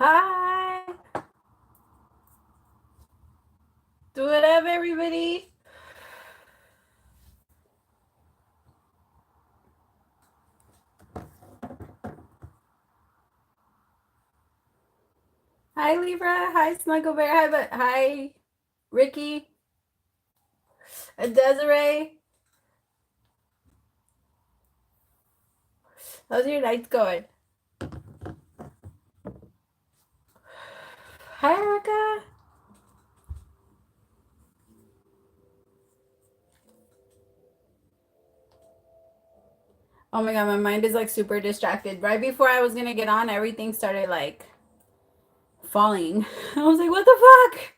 Hi. Do it up, everybody. Hi, Libra. Hi, Snuggle Bear. Hi, Ricky. Desiree. How's your night going? Hi, Erica. Oh my god, my mind is like super distracted. Right before I was gonna get on, everything started like falling. I was like, what the fuck?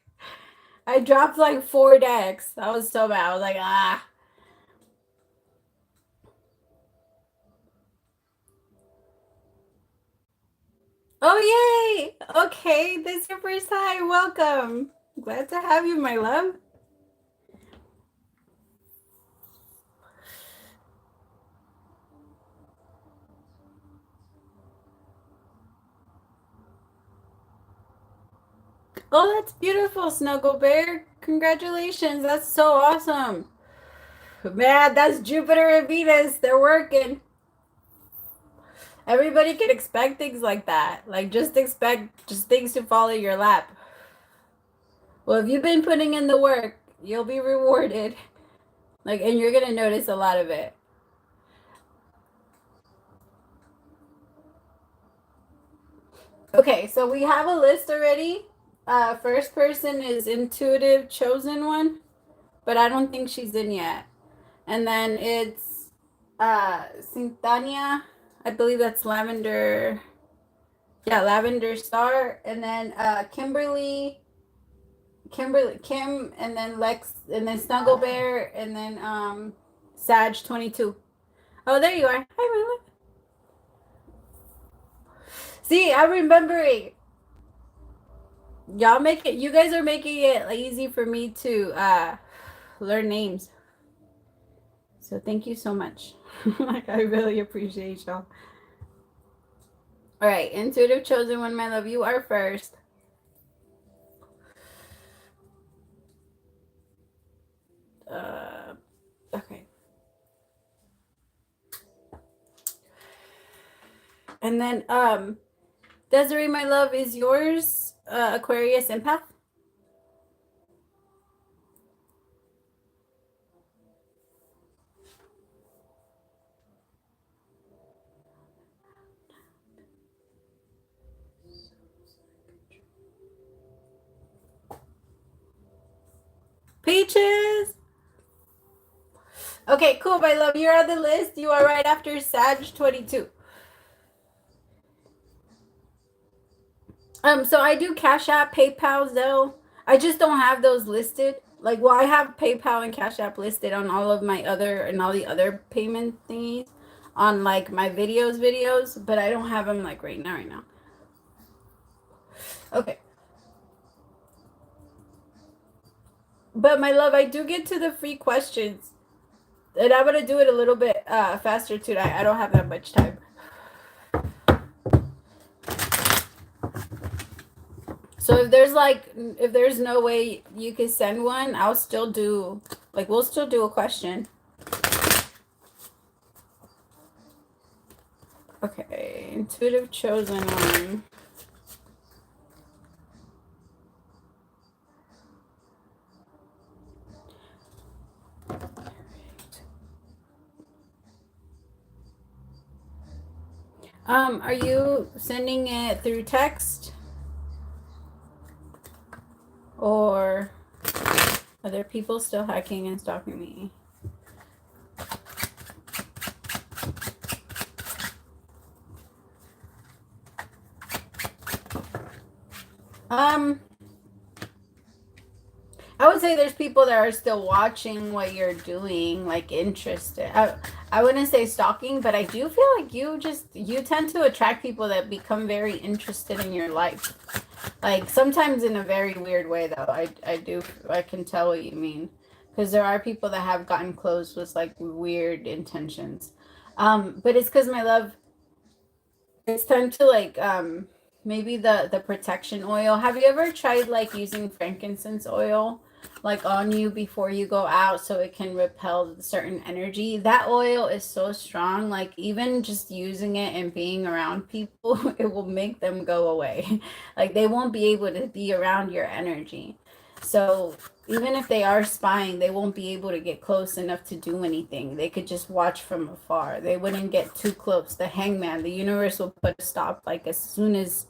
I dropped like 4 decks. I was so bad. I was like, ah. Oh, yay. Okay, this is your first time. Welcome. Glad to have you, my love. Oh, that's beautiful, Snuggle Bear. Congratulations. That's so awesome. Man, that's Jupiter and Venus. They're working. Everybody can expect things like that. Like, just expect just things to fall in your lap. Well, if you've been putting in the work, you'll be rewarded. Like, and you're going to notice a lot of it. Okay, so we have a list already. First person is Intuitive Chosen One, but I don't think she's in yet. And then it's Cynthania. I believe that's Lavender. Yeah, Lavender Star. And then Kim, and then Lex, and then Snuggle Bear, and then Sag 22. Oh, there you are. Hi, Mila. See, I'm remembering. Y'all make it. You guys are making it easy for me to learn names. So thank you so much. Like, I really appreciate y'all. All right, Intuitive Chosen One, my love, you are first. Okay. And then Desiree, my love, is yours Aquarius Empath? Peaches. Okay, cool, my love. You're on the list. You are right after Sag 22. So I do Cash App, PayPal, Zelle. I just don't have those listed. Like, well, I have PayPal and Cash App listed on all of my other and all the other payment thingies on like my videos, but I don't have them like right now. Okay. But my love, I do get to the free questions. And I'm gonna do it a little bit faster tonight. I don't have that much time. So if there's no way you can send one, I'll still do we'll still do a question. Okay, Intuitive Chosen One. Are you sending it through text? Or are there people still hacking and stalking me? I would say there's people that are still watching what you're doing, like interested. I wouldn't say stalking, but I do feel like you tend to attract people that become very interested in your life. Like sometimes in a very weird way though. I can tell what you mean. Because there are people that have gotten close with like weird intentions. But it's because my love, it's time to like maybe the protection oil. Have you ever tried like using frankincense oil like on you before you go out so it can repel certain energy? That oil is so strong, like even just using it and being around people, it will make them go away. Like they won't be able to be around your energy. So even if they are spying, they won't be able to get close enough to do anything. They could just watch from afar. They wouldn't get too close. The hangman, the universe will put a stop. Like as soon as,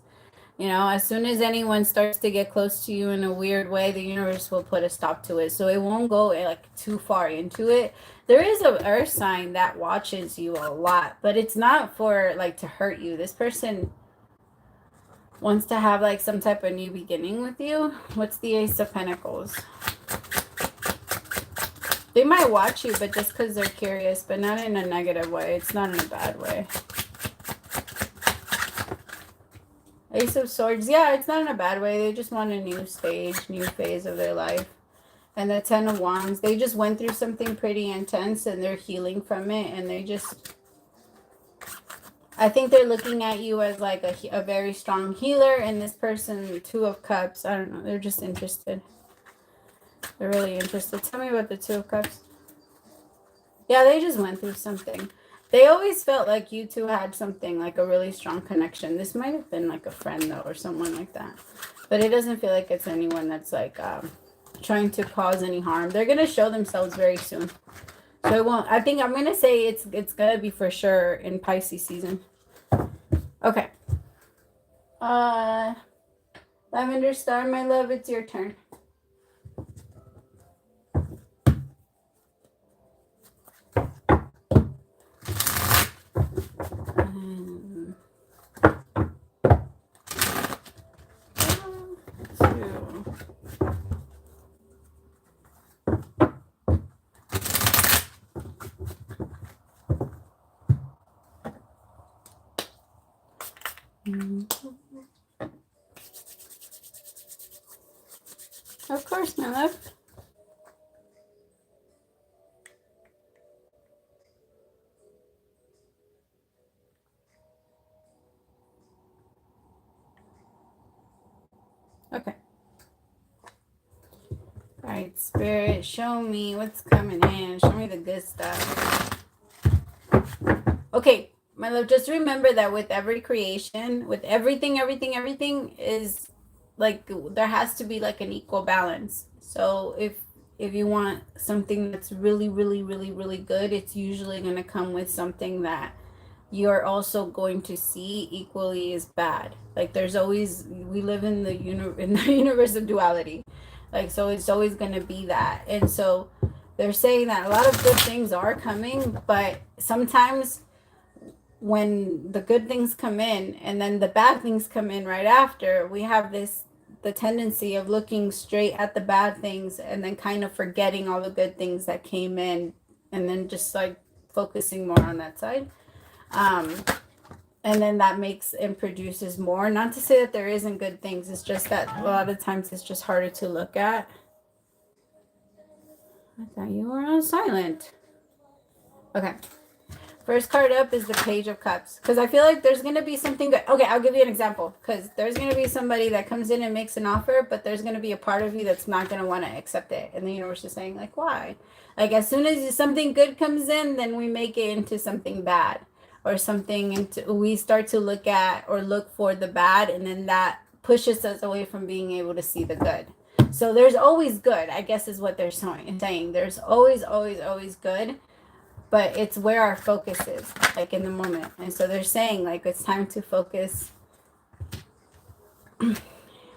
you know, as soon as anyone starts to get close to you in a weird way, the universe will put a stop to it. So it won't go like too far into it. There is a earth sign that watches you a lot, but it's not for like to hurt you. This person wants to have like some type of new beginning with you. What's the Ace of Pentacles? They might watch you, but just because they're curious, but not in a negative way. It's not in a bad way. Ace of Swords. Yeah, it's not in a bad way. They just want a new stage, new phase of their life. And the Ten of Wands. They just went through something pretty intense and they're healing from it. And they just... I think they're looking at you as like a very strong healer. And this person, Two of Cups. I don't know. They're just interested. They're really interested. Tell me about the Two of Cups. Yeah, they just went through something. They always felt like you two had something, like a really strong connection. This might have been like a friend, though, or someone like that. But it doesn't feel like it's anyone that's like trying to cause any harm. They're going to show themselves very soon. So it won't. I think I'm going to say it's going to be for sure in Pisces season. Okay. Lavender Star, my love, it's your turn. Of course, my love. Okay. All right, Spirit, show me what's coming in. Show me the good stuff. Okay, my love, just remember that with every creation, with everything is like there has to be like an equal balance. So if you want something that's really, really, really, really good, it's usually going to come with something that you're also going to see equally as bad. Like there's always, we live in the universe of duality. Like, so it's always going to be that. And so they're saying that a lot of good things are coming, but sometimes when the good things come in and then the bad things come in right after, we have the tendency of looking straight at the bad things and then kind of forgetting all the good things that came in and then just like focusing more on that side. And then that makes and produces more. Not to say that there isn't good things. It's just that a lot of times it's just harder to look at. I thought you were on silent. Okay. First card up is the Page of Cups. Because I feel like there's going to be something good. Okay, I'll give you an example. Because there's going to be somebody that comes in and makes an offer, but there's going to be a part of you that's not going to want to accept it. And the universe is saying, like, why? Like, as soon as something good comes in, then we make it into something bad. Or something, into we start to look at or look for the bad, and then that pushes us away from being able to see the good. So there's always good, I guess is what they're saying. There's always, always, always good. But it's where our focus is, like in the moment. And so they're saying, like, it's time to focus.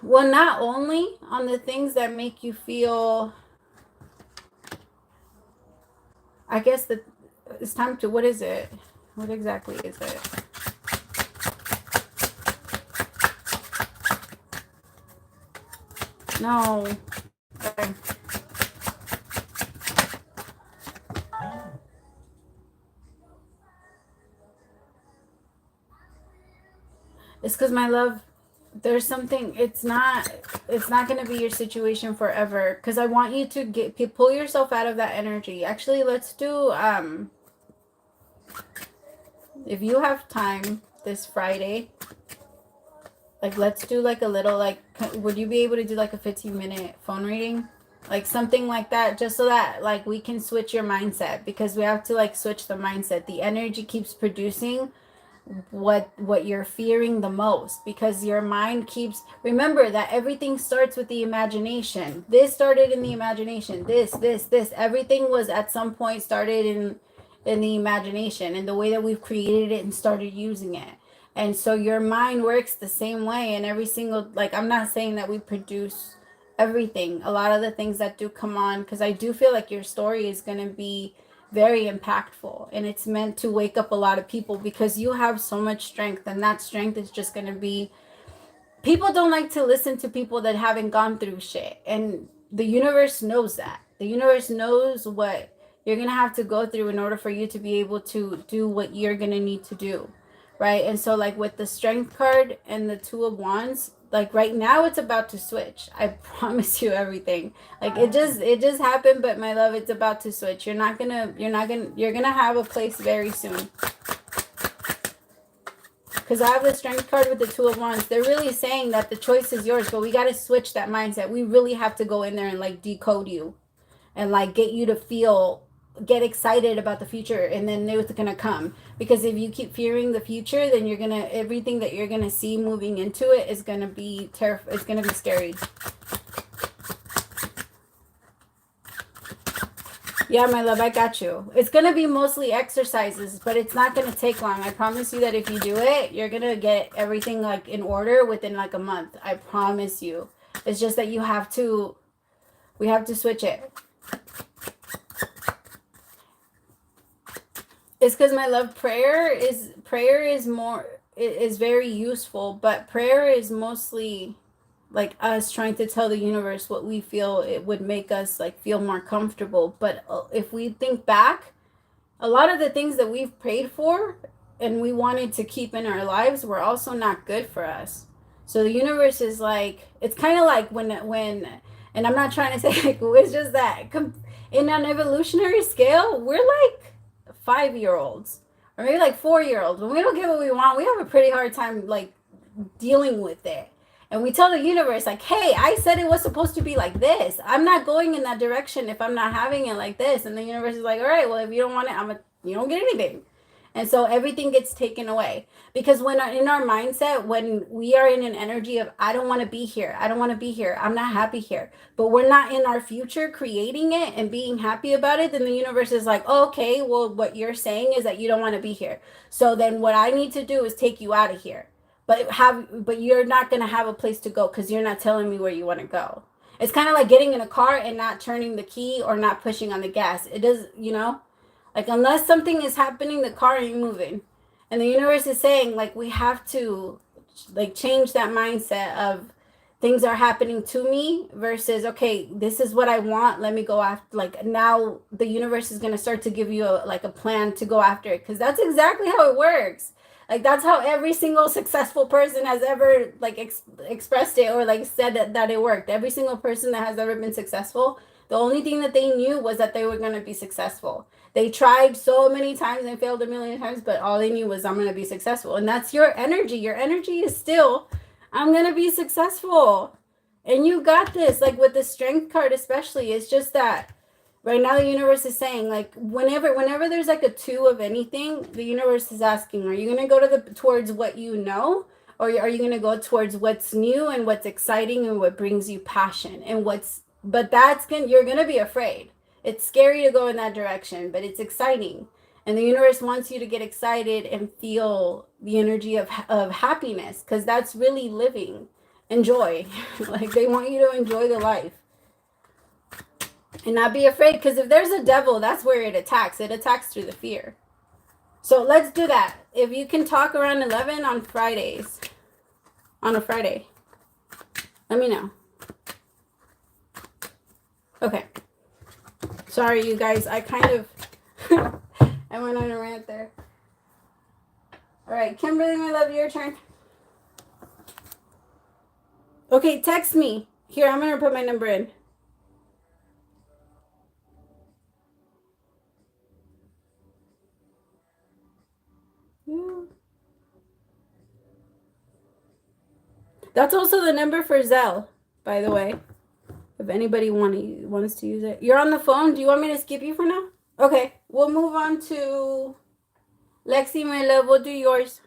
Well, not only on the things that make you feel, I guess that it's time to, what is it? What exactly is it? No. Okay. It's because, my love, there's something, it's not going to be your situation forever. Because I want you to pull yourself out of that energy. Actually, let's do, if you have time this Friday, Like, let's do like a little, like, would you be able to do like a 15-minute phone reading? Like something like that, just so that like we can switch your mindset, because we have to like switch the mindset. The energy keeps producing what you're fearing the most, because your mind keeps, remember that everything starts with the imagination. This started in the imagination. This everything was at some point started in the imagination, and the way that we've created it and started using it. And so your mind works the same way. And every single, like, I'm not saying that we produce everything, a lot of the things that do come on, because I do feel like your story is going to be very impactful, and it's meant to wake up a lot of people, because you have so much strength, and that strength is just going to be, people don't like to listen to people that haven't gone through shit, and the universe knows that. The universe knows what you're going to have to go through in order for you to be able to do what you're going to need to do, right? And so like with the strength card and the 2 of Wands, like right now it's about to switch. I promise you everything. Like it just happened, but my love, it's about to switch. You're gonna have a place very soon. Because I have the strength card with the 2 of Wands. They're really saying that the choice is yours, but we got to switch that mindset. We really have to go in there and like decode you, and like get you to get excited about the future, and then it's gonna come. Because if you keep fearing the future, then everything that you're gonna see moving into it is gonna be it's gonna be scary. Yeah, my love, I got you. It's going to be mostly exercises, but it's not going to take long. I promise you that if you do it, you're going to get everything like in order within like a month. I promise you. It's just that we have to switch it. It's because, my love, prayer is very useful, but prayer is mostly like us trying to tell the universe what we feel it would make us like feel more comfortable. But if we think back, a lot of the things that we've prayed for and we wanted to keep in our lives were also not good for us. So the universe is like, it's kind of like when, and I'm not trying to say like, it's just that in an evolutionary scale, we're like 5-year-olds or maybe like 4-year-olds. When we don't get what we want, we have a pretty hard time like dealing with it. And we tell the universe like, hey, I said it was supposed to be like this. I'm not going in that direction if I'm not having it like this. And the universe is like, all right, well, if you don't want it, you don't get anything. And so everything gets taken away. Because when in our mindset, when we are in an energy of, I don't want to be here, I don't want to be here, I'm not happy here, but we're not in our future creating it and being happy about it, then the universe is like, oh, okay, well, what you're saying is that you don't want to be here. So then what I need to do is take you out of here. But you're not going to have a place to go because you're not telling me where you want to go. It's kind of like getting in a car and not turning the key or not pushing on the gas. It does, like unless something is happening, the car ain't moving. And the universe is saying like we have to like change that mindset of things are happening to me versus, okay, this is what I want, let me go after. Like now the universe is going to start to give you a plan to go after it, because that's exactly how it works. Like that's how every single successful person has ever like expressed it or like said that it worked. Every single person that has ever been successful, the only thing that they knew was that they were going to be successful. They tried so many times and failed a million times, but all they knew was, I'm going to be successful. And that's your energy. Your energy is still, I'm going to be successful. And you got this. Like with the strength card especially, it's just that right now the universe is saying like whenever there's like a 2 of anything, the universe is asking, are you going to go towards what you know, or are you going to go towards what's new and what's exciting and what brings you passion and you're going to be afraid. It's scary to go in that direction, but it's exciting. And the universe wants you to get excited and feel the energy of happiness, because that's really living. Enjoy. Like they want you to enjoy the life. And not be afraid, because if there's a devil, that's where it attacks. It attacks through the fear. So let's do that. If you can talk around 11 on Fridays, on a Friday, let me know. Okay. Sorry, you guys. I kind of, I went on a rant there. All right. Kimberly, my love, your turn. Okay, text me. Here, I'm going to put my number in. That's also the number for Zelle, by the way. If anybody wants to use it. You're on the phone. Do you want me to skip you for now? Okay. We'll move on to Lexi, my love. We'll do yours.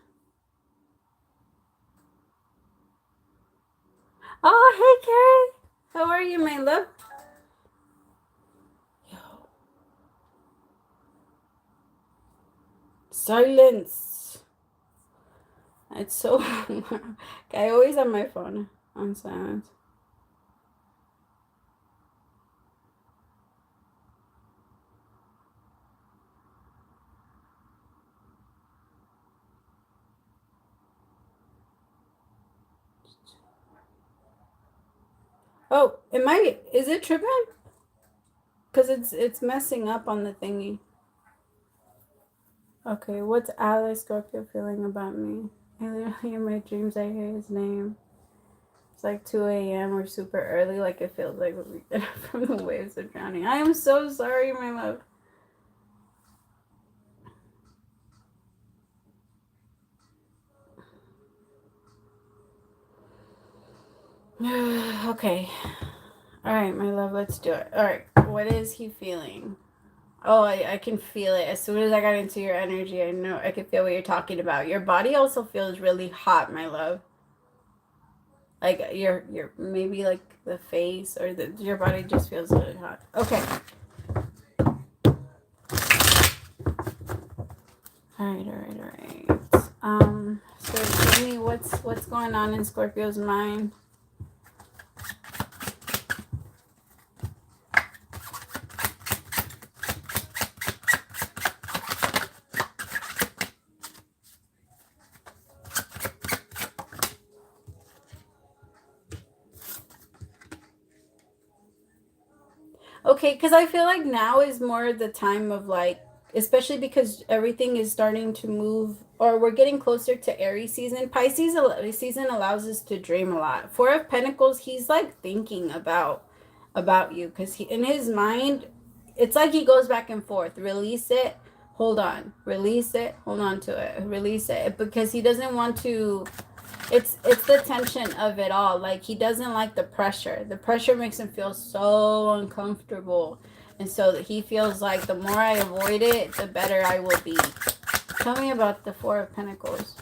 Oh, hey, Karen. How are you, my love? Silence. It's so... I always have my phone on silence. Oh, is it tripping? Because it's messing up on the thingy. Okay, what's Alex Scorpio feeling about me? I literally in my dreams I hear his name. It's like 2 a.m. or super early, like it feels like we get up from the waves of drowning. I am so sorry, my love. Okay. All right, my love, let's do it. All right, what is he feeling? Oh, I can feel it. As soon as I got into your energy, I know I can feel what you're talking about. Your body also feels really hot, my love. Like your maybe like the face or your body just feels really hot. Okay. All right. So tell me what's going on in Scorpio's mind. Okay, because I feel like now is more the time of like, especially because everything is starting to move, or we're getting closer to Aries season. Pisces season allows us to dream a lot. Four of Pentacles, he's like thinking about you because he in his mind, it's like he goes back and forth. Release it, hold on. Release it, hold on to it. Release it because he doesn't want to. It's the tension of it all. Like he doesn't like the pressure. The pressure makes him feel so uncomfortable. And so that he feels like the more I avoid it, the better I will be. Tell me about the Four of Pentacles.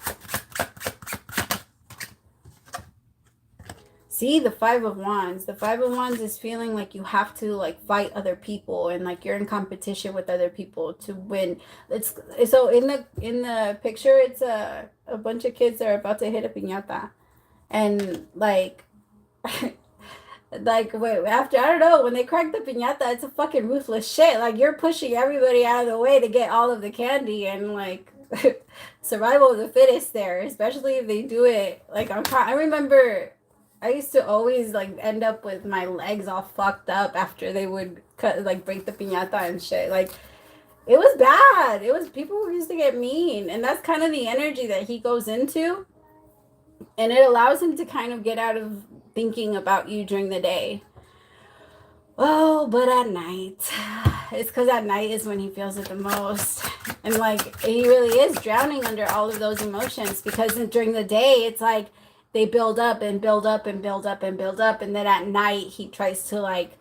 See, the Five of Wands. The Five of Wands is feeling like you have to like fight other people and like you're in competition with other people to win. It's so in the picture, it's a bunch of kids that are about to hit a piñata, and like like wait, after I don't know when they crack the piñata, it's a fucking ruthless shit. Like you're pushing everybody out of the way to get all of the candy and like survival of the fittest there, especially if they do it like I remember. I used to always like end up with my legs all fucked up after they would break the piñata and shit. Like it was bad. It was people who used to get mean, and that's kind of the energy that he goes into, and it allows him to kind of get out of thinking about you during the day. Oh, but at night, it's because at night is when he feels it the most, and like he really is drowning under all of those emotions because during the day it's like they build up and build up and build up and build up, and then at night he tries to like,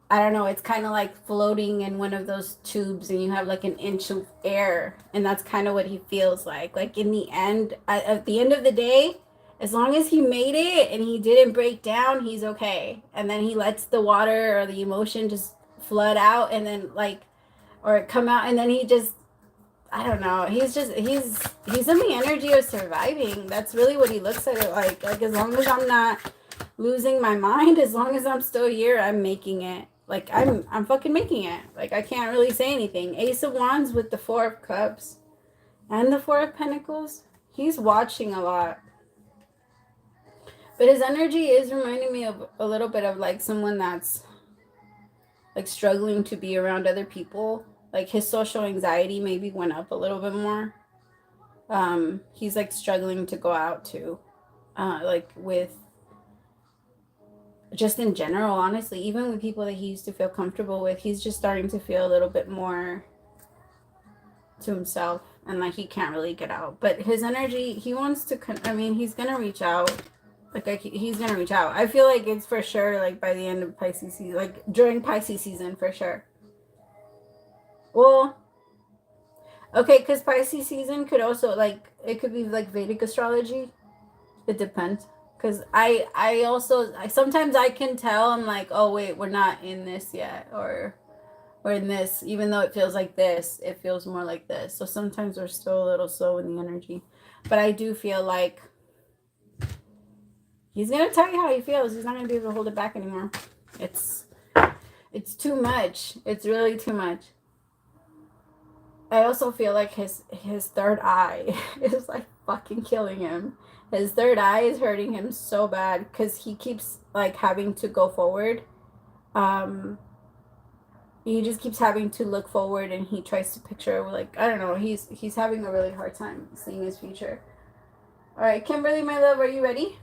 I don't know, it's kind of like floating in one of those tubes and you have like an inch of air, and that's kind of what he feels like in the end, at the end of the day, as long as he made it and he didn't break down, he's okay, and then he lets the water or the emotion just flood out and then like or come out, and then he just, I don't know. He's in the energy of surviving. That's really what he looks at it like. Like as long as I'm not losing my mind, as long as I'm still here, I'm making it. Like I'm fucking making it. Like I can't really say anything. Ace of Wands with the Four of Cups and the Four of Pentacles. He's watching a lot. But his energy is reminding me of a little bit of like someone that's like struggling to be around other people. Like his social anxiety maybe went up a little bit more. He's like struggling to go out too. Like with just in general, honestly, even with people that he used to feel comfortable with, he's just starting to feel a little bit more to himself, and like he can't really get out. But his energy, he wants to, I mean, he's gonna reach out. Like he's gonna reach out. I feel like it's for sure like by the end of Pisces season, like during Pisces season for sure. Well, okay, because Pisces season could also like it could be like Vedic astrology. It depends. Because I also sometimes I can tell I'm like, oh wait, we're not in this yet, or we're in this, even though it feels like this, it feels more like this. So sometimes we're still a little slow in the energy. But I do feel like he's gonna tell you how he feels. He's not gonna be able to hold it back anymore. It's too much. It's really too much. I also feel like his third eye is like fucking killing him. His third eye is hurting him so bad because he keeps like having to go forward. Um, he just keeps having to look forward, and he tries to picture like I don't know. He's having a really hard time seeing his future. All right, Kimberly, my love, are you ready?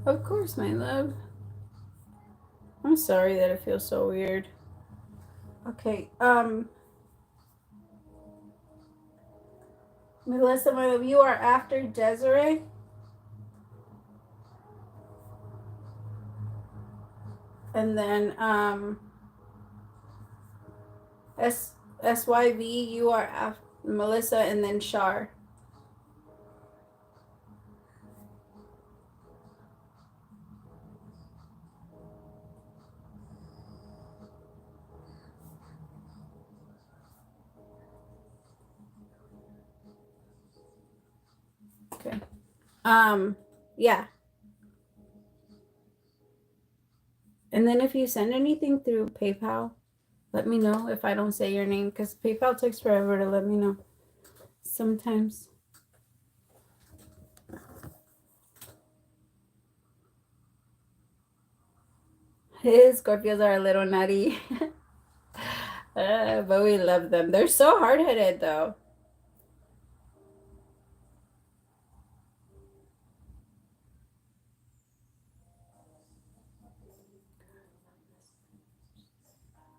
Of course, my love. I'm sorry that it feels so weird. Okay, Melissa, my love, you are after Desiree. And then SYV, you are after Melissa, and then Shar. Okay. Yeah. And then if you send anything through PayPal, let me know if I don't say your name, because PayPal takes forever to let me know. Sometimes. His Scorpios are a little nutty. But we love them. They're so hard-headed, though.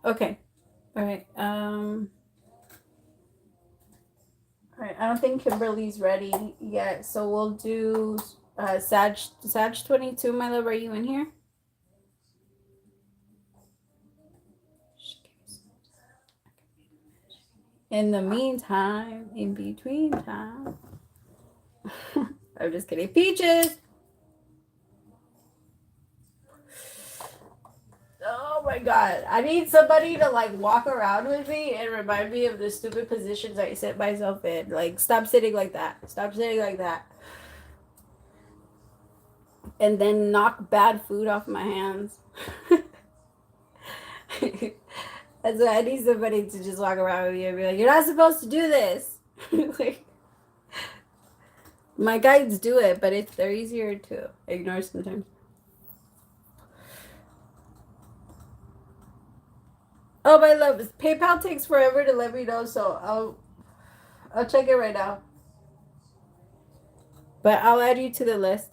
Okay. All right. All right. I don't think Kimberly's ready yet, so we'll do Sag 22. My love, are you in here? In the meantime, in between time. I'm just kidding. Peaches! Oh my god. I need somebody to like walk around with me and remind me of the stupid positions I sit myself in. Like, stop sitting like that. Stop sitting like that. And then knock bad food off my hands. That's why I need somebody to just walk around with me and be like, you're not supposed to do this. Like, my guides do it, but they're easier to ignore sometimes. Oh, my love, PayPal takes forever to let me know, so I'll check it right now. But I'll add you to the list.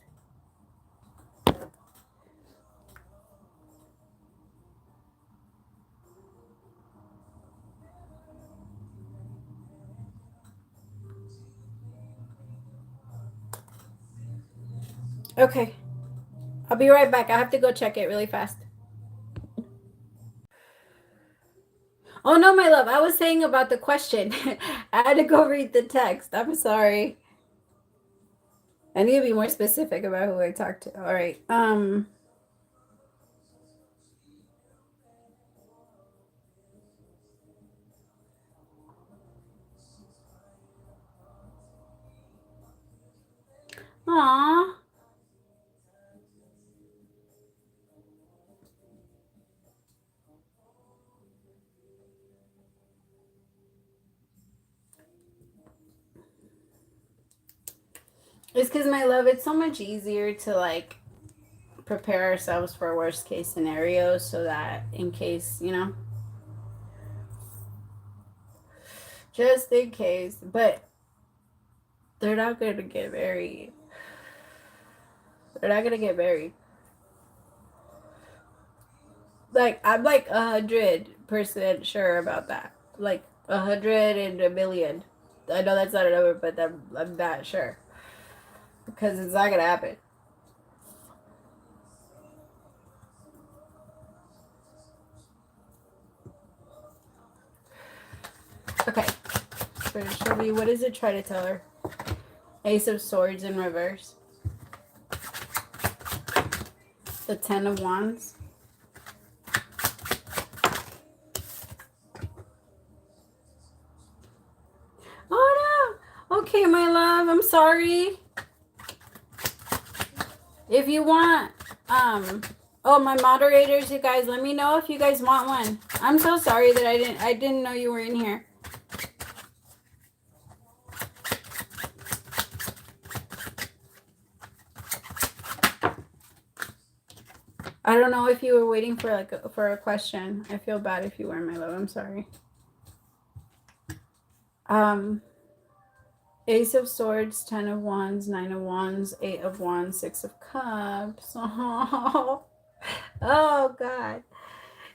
Okay. I'll be right back. I have to go check it really fast. Oh no, my love. I was saying about the question. I had to go read the text. I'm sorry. I need to be more specific about who I talked to. All right. Aw. It's because, my love, it's so much easier to like prepare ourselves for worst case scenarios so that in case, just in case. But they're not going to get married. They're not going to get married. Like I'm like 100% sure about that. Like 100 and 1,000,000. I know that's not a number, but I'm that sure because it's not gonna happen. Okay, so show me, what does it try to tell her? Ace of Swords in reverse. The Ten of Wands. Oh no! Okay, my love, I'm sorry. If you want, oh, my moderators, you guys, let me know if you guys want one. I'm so sorry that I didn't know you were in here. I don't know if you were waiting for for a question. I feel bad if you were, my love. I'm sorry. Ace of Swords, Ten of Wands, Nine of Wands, Eight of Wands, Six of Cups. Oh, oh God.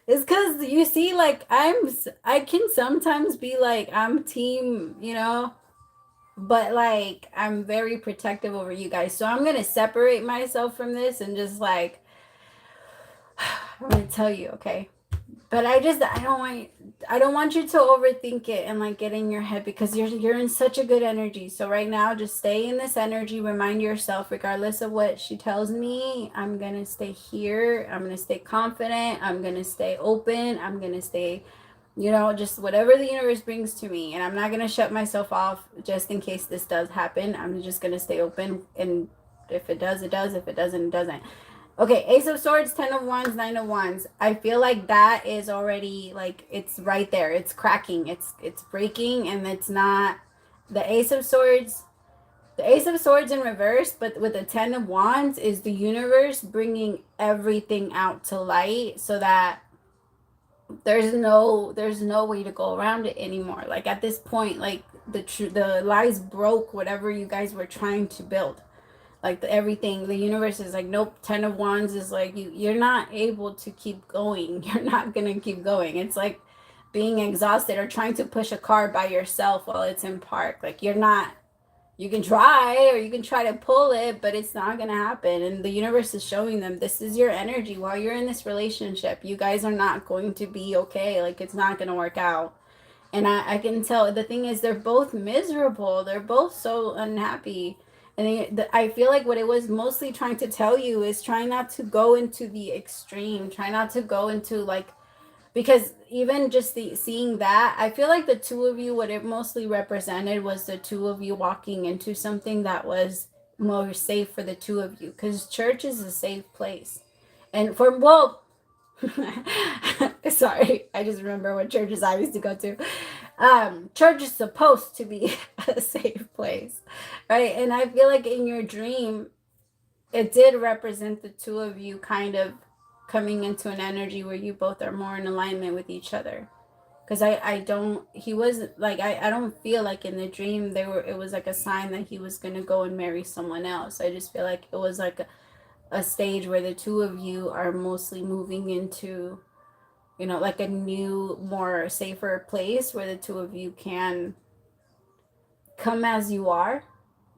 It's because you see, like I can sometimes be like I'm team, but like I'm very protective over you guys. So I'm gonna separate myself from this and just like I'm gonna tell you, okay? But I don't want you to overthink it and like get in your head because you're in such a good energy. So right now just stay in this energy, remind yourself regardless of what she tells me, I'm going to stay here. I'm going to stay confident. I'm going to stay open. I'm going to stay just whatever the universe brings to me. And I'm not going to shut myself off just in case this does happen. I'm just going to stay open, and if it does, it does. If it doesn't, it doesn't. Okay, Ace of Swords, Ten of Wands, Nine of Wands. I feel like that is already like it's right there. It's cracking. It's breaking, and it's not the Ace of Swords. The Ace of Swords in reverse, but with the Ten of Wands is the universe bringing everything out to light, so that there's no way to go around it anymore. Like at this point, like the lies broke whatever you guys were trying to build. Like everything, the universe is like, nope. Ten of Wands is like you're not able to keep going. You're not gonna keep going. It's like being exhausted or trying to push a car by yourself while it's in park. Like you're not. You can try, or you can try to pull it, but it's not gonna happen. And the universe is showing them this is your energy while you're in this relationship. You guys are not going to be okay. Like it's not gonna work out. And I can tell. The thing is, they're both miserable. They're both so unhappy. And I feel like what it was mostly trying to tell you is try not to go into the extreme. Try not to go into like, because even just seeing that, I feel like the two of you, what it mostly represented was the two of you walking into something that was more safe for the two of you. Because church is a safe place. And sorry, I just remember what churches I used to go to. Church is supposed to be a safe place, right? And I feel like in your dream, it did represent the two of you kind of coming into an energy where you both are more in alignment with each other. Because I don't, he was like, I don't feel like in the dream it was like a sign that he was going to go and marry someone else. I just feel like it was like a stage where the two of you are mostly moving into like a new, more safer place where the two of you can come as you are,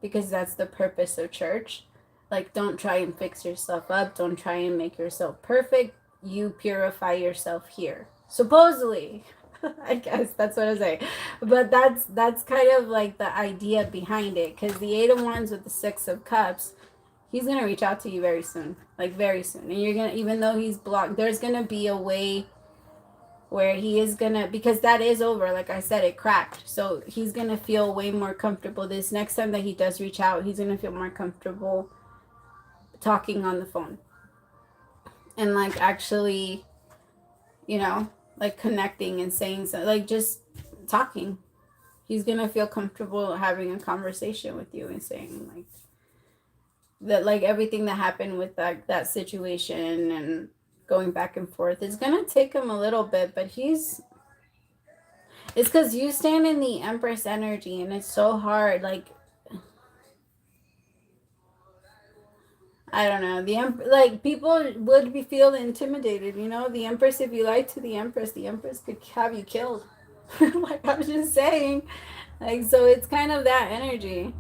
because that's the purpose of church. Like, don't try and fix yourself up. Don't try and make yourself perfect. You purify yourself here. Supposedly. I guess that's what I say. But that's kind of like the idea behind it. Because the Eight of Wands with the Six of Cups, he's going to reach out to you very soon. Like, very soon. And you're going to, even though he's blocked, there's going to be a way where he is gonna, because that is over, like I said, it cracked, so he's gonna feel way more comfortable this next time that he does reach out. He's gonna feel more comfortable talking on the phone and like actually like connecting and saying so, like just talking. He's gonna feel comfortable having a conversation with you and saying like that, like everything that happened with that situation and going back and forth is gonna take him a little bit, but it's because you stand in the Empress energy, and it's so hard. Like, I don't know. Like people would be feel intimidated. You know, the Empress. If you lied to the Empress could have you killed. Like I was just saying. Like so, it's kind of that energy.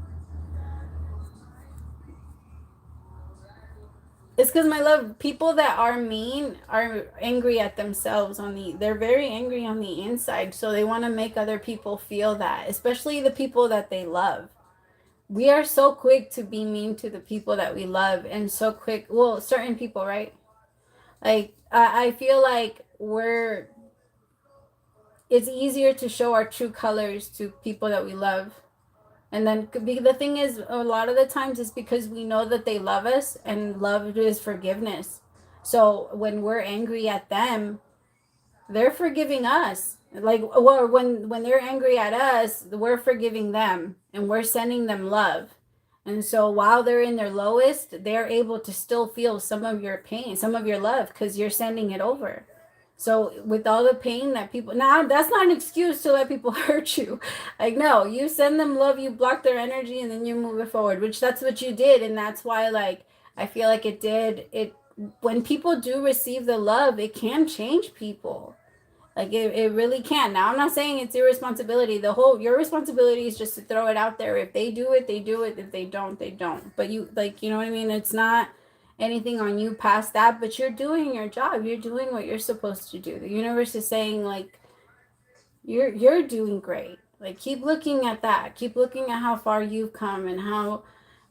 It's because my love, people that are mean are angry at themselves they're very angry on the inside, so they want to make other people feel that, especially the people that they love. We are so quick to be mean to the people that we love, and so quick, well, certain people, right? Like I feel like it's easier to show our true colors to people that we love. And then the thing is, a lot of the times it's because we know that they love us, and love is forgiveness. So when we're angry at them, they're forgiving us. Like, or when they're angry at us, we're forgiving them, and we're sending them love. And so while they're in their lowest, they're able to still feel some of your pain, some of your love, because you're sending it over. So with all the pain that people now, that's not an excuse to let people hurt you. Like no, you send them love, you block their energy, and then you move it forward, which that's what you did. And that's why like I feel like it when people do receive the love, it can change people. Like it really can. Now I'm not saying it's your responsibility. Your responsibility is just to throw it out there. If they do it, they do it. If they don't, they don't. But you like, you know what I mean? It's not anything on you past that, but you're doing your job. You're doing what you're supposed to do. The universe is saying like you're doing great. Like keep looking at that. Keep looking at how far you've come and how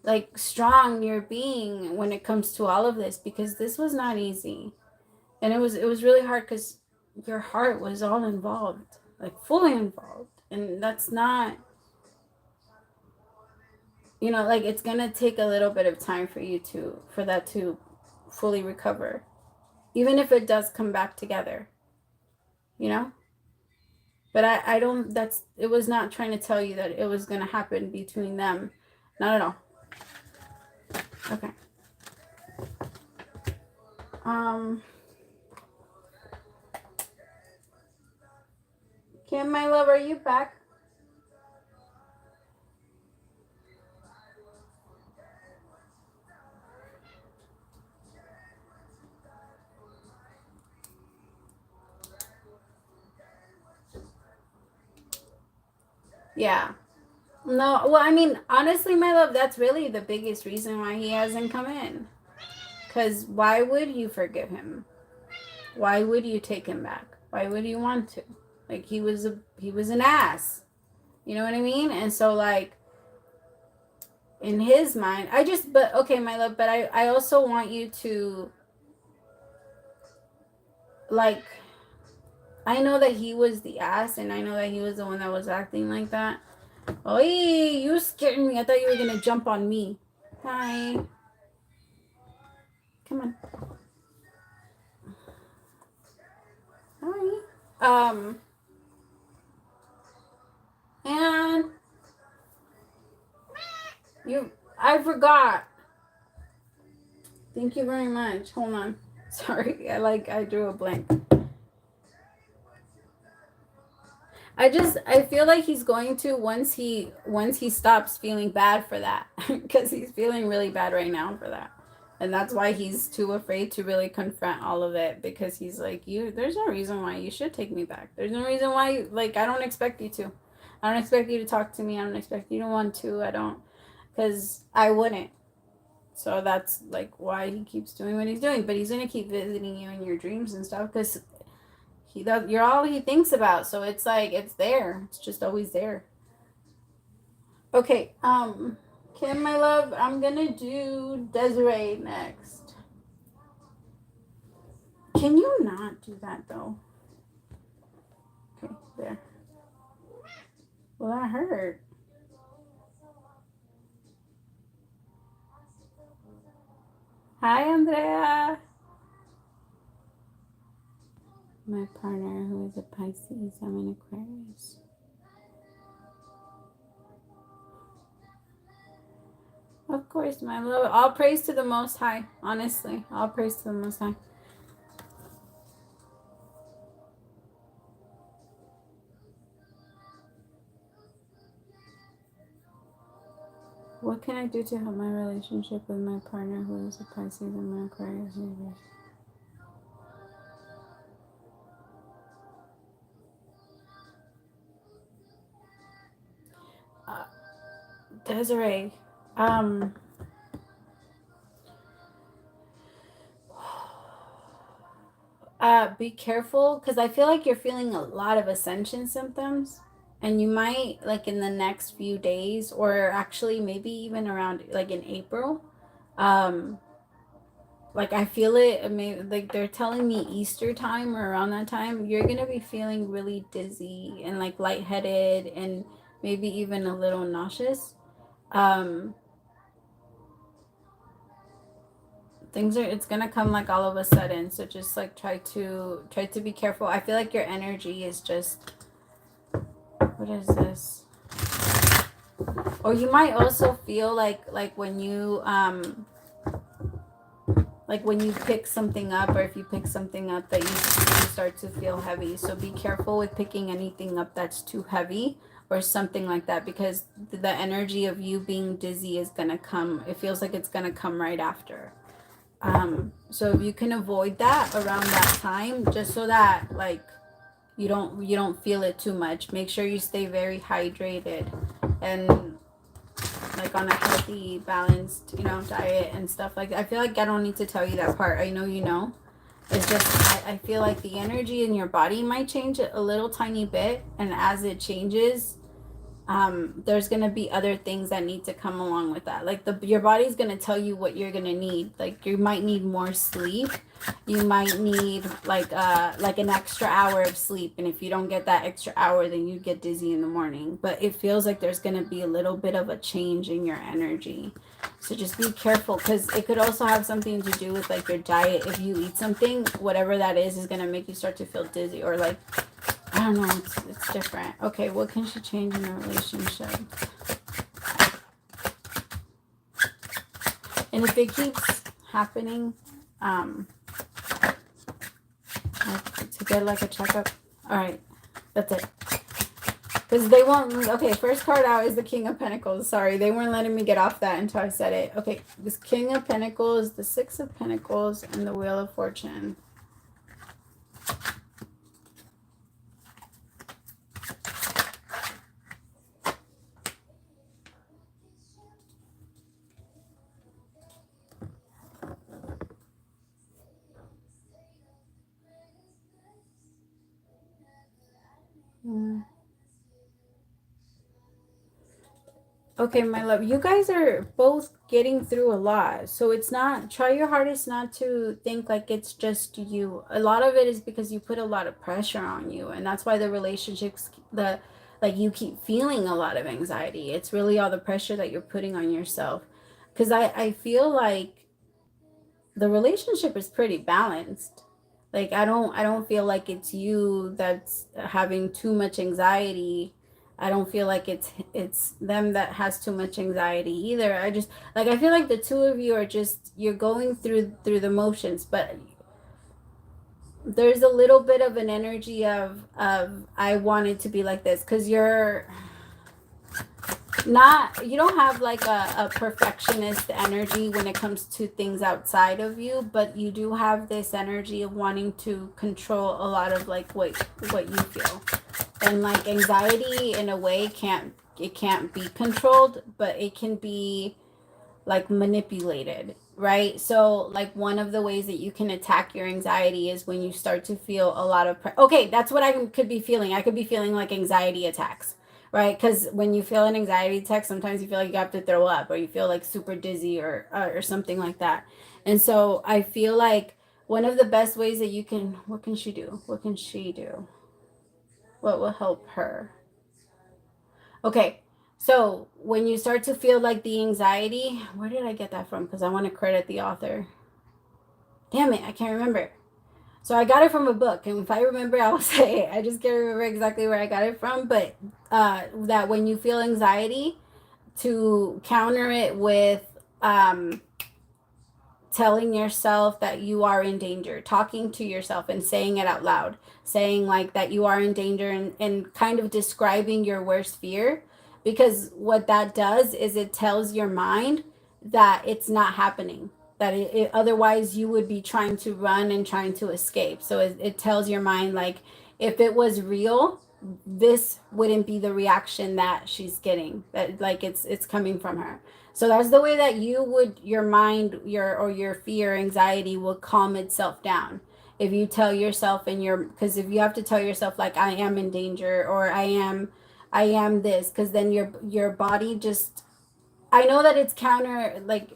like strong you're being when it comes to all of this, because this was not easy. And it was really hard because your heart was all involved, like fully involved, and that's not, like it's gonna take a little bit of time for that to fully recover, even if it does come back together, you know. But I don't. It was not trying to tell you that it was gonna happen between them, not at all. Okay. Kim, my love, are you back? Yeah. No, well, I mean, honestly, my love, that's really the biggest reason why he hasn't come in. Because why would you forgive him? Why would you take him back? Why would you want to? Like he was an ass. You know what I mean? And so like in his mind, but okay, my love, but I also want you to like, I know that he was the ass, and I know that he was the one that was acting like that. Oh, you scared me. I thought you were gonna jump on me. Hi. Come on. Hi. And I forgot. Thank you very much. Hold on. Sorry, I drew a blank. I feel like he's going to once he stops feeling bad for that, because he's feeling really bad right now for that. And that's why he's too afraid to really confront all of it, because he's like, there's no reason why you should take me back. There's no reason why, like, I don't expect you to. I don't expect you to talk to me. I don't expect you to want to. I don't, because I wouldn't. So that's like why he keeps doing what he's doing. But he's gonna keep visiting you in your dreams and stuff, because you're all he thinks about. So it's like it's there. It's just always there. Okay, Kim, my love, I'm gonna do Desiree next. Can you not do that though? Okay, there. Well, that hurt. Hi, Andrea. My partner, who is a Pisces, I'm an Aquarius. Of course, my love. All praise to the Most High. Honestly, all praise to the Most High. What can I do to help my relationship with my partner who is a Pisces and my Aquarius universe? Desiree, um, be careful because I feel like you're feeling a lot of ascension symptoms, and you might like in the next few days, or actually maybe even around like in April, um, like I feel it. Maybe like they're telling me Easter time or around that time, you're gonna be feeling really dizzy and like lightheaded and maybe even a little nauseous. Um, things are it's gonna come like all of a sudden, so just like try to be careful. I feel like your energy is just, what is this? Or you might also feel like when you like when you pick something up, or if you pick something up that you start to feel heavy. So be careful with picking anything up that's too heavy or something like that, because the energy of you being dizzy is gonna come. It feels like it's gonna come right after. So if you can avoid that around that time, just so that like you don't feel it too much. Make sure you stay very hydrated and like on a healthy, balanced, diet and stuff like that. I feel like I don't need to tell you that part. I know you know. It's just I feel like the energy in your body might change a little tiny bit, and as it changes, there's gonna be other things that need to come along with that. Like your body's gonna tell you what you're gonna need. Like you might need more sleep. You might need like an extra hour of sleep, and if you don't get that extra hour, then you get dizzy in the morning. But it feels like there's gonna be a little bit of a change in your energy. So just be careful, because it could also have something to do with like your diet. If you eat something, whatever that is gonna make you start to feel dizzy, or like I don't know, it's different. Okay, what can she change in a relationship? And if it keeps happening, to get like a checkup. All right, that's it. Because they won't. Okay, first card out is the King of Pentacles. Sorry, they weren't letting me get off that until I said it. Okay, this King of Pentacles, the Six of Pentacles, and the Wheel of Fortune. Okay, my love, you guys are both getting through a lot. So it's not, try your hardest not to think like it's just you. A lot of it is because you put a lot of pressure on you. And that's why the relationships, like you keep feeling a lot of anxiety. It's really all the pressure that you're putting on yourself. Because I feel like the relationship is pretty balanced. Like I don't feel like it's you that's having too much anxiety. I don't feel like it's them that has too much anxiety either. I just like I feel like the two of you are just you're going through the motions, but there's a little bit of an energy of I want it to be like this, because you're not, you don't have like a perfectionist energy when it comes to things outside of you, but you do have this energy of wanting to control a lot of like what you feel. And like anxiety in a way can't be controlled, but it can be like manipulated, right? So like one of the ways that you can attack your anxiety is when you start to feel a lot of okay, that's what I could be feeling. I could be feeling like anxiety attacks, right? Because when you feel an anxiety attack, sometimes you feel like you have to throw up, or you feel like super dizzy, or something like that. And so I feel like one of the best ways that you can, what can she do, what will help her? Okay, so when you start to feel like the anxiety, where did I get that from? Because I want to credit the author. Damn it, I can't remember. So I got it from a book, and if I remember, I will say it. I just can't remember exactly where I got it from, but that when you feel anxiety, to counter it with telling yourself that you are in danger, talking to yourself and saying it out loud, saying like that you are in danger, and kind of describing your worst fear. because what that does is it tells your mind that it's not happening, that otherwise you would be trying to run and trying to escape. So it tells your mind, like, if it was real, this wouldn't be the reaction that she's getting, that like it's coming from her. So that's the way that you would, your mind, your fear, anxiety will calm itself down. If you tell yourself, and because if you have to tell yourself, like, I am in danger, or I am this, because then your body just, I know that it's counter, like,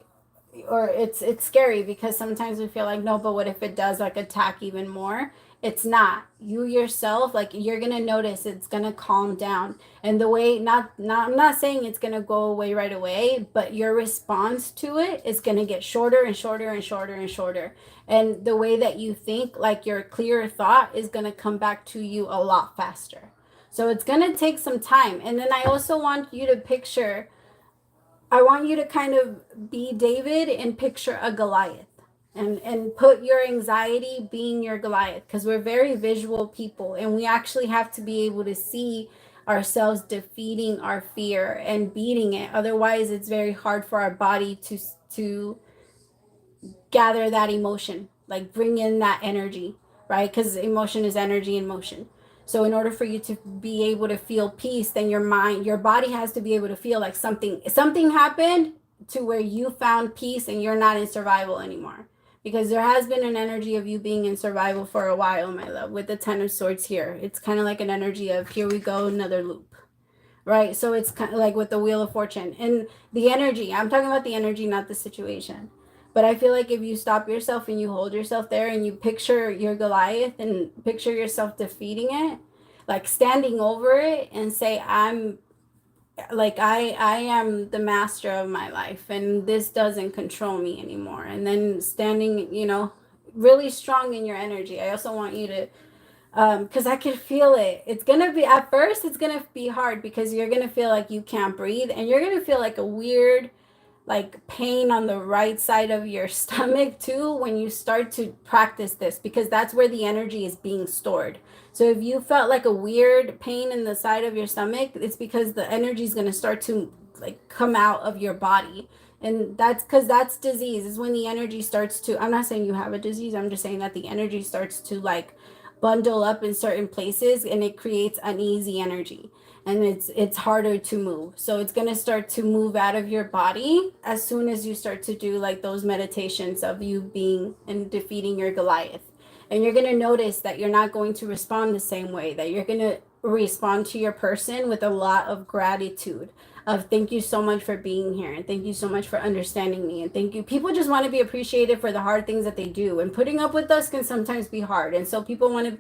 or it's scary, because sometimes we feel like, no, but what if it does, like, attack even more? It's not. You yourself, like, you're gonna notice it's gonna calm down. And the way, I'm not saying it's gonna go away right away, but your response to it is gonna get shorter and shorter and shorter and shorter. And the way that you think, like, your clearer thought is gonna come back to you a lot faster. So it's gonna take some time. And then I also want you to picture, I want you to kind of be David and picture a Goliath, and put your anxiety being your Goliath, because we're very visual people, and we actually have to be able to see ourselves defeating our fear and beating it. Otherwise, it's very hard for our body to gather that emotion, like bring in that energy, right? Because emotion is energy in motion. So in order for you to be able to feel peace, then your body has to be able to feel like something happened to where you found peace and you're not in survival anymore. Because there has been an energy of you being in survival for a while, my love, with the Ten of Swords here. It's kind of like an energy of, here we go, another loop, right? So it's kind of like with the Wheel of Fortune. And the energy, I'm talking about the energy, not the situation. But I feel like if you stop yourself and you hold yourself there and you picture your Goliath and picture yourself defeating it, like standing over it and say, I'm like, I am the master of my life and this doesn't control me anymore. And then standing, really strong in your energy. I also want you to, because I could feel it. It's going to be, at first, it's going to be hard, because you're going to feel like you can't breathe, and you're going to feel like a weird, like, pain on the right side of your stomach too when you start to practice this, because that's where the energy is being stored. So if you felt like a weird pain in the side of your stomach, it's because the energy is going to start to, like, come out of your body. And that's because that's disease, is when the energy starts to, I'm not saying you have a disease, I'm just saying that the energy starts to, like, bundle up in certain places, and it creates uneasy energy, and it's harder to move. So it's going to start to move out of your body as soon as you start to do, like, those meditations of you being and defeating your Goliath. And you're going to notice that you're not going to respond the same way, that you're going to respond to your person with a lot of gratitude, of thank you so much for being here, and thank you so much for understanding me, and thank you. People just want to be appreciated for the hard things that they do, and putting up with us can sometimes be hard, and so people want to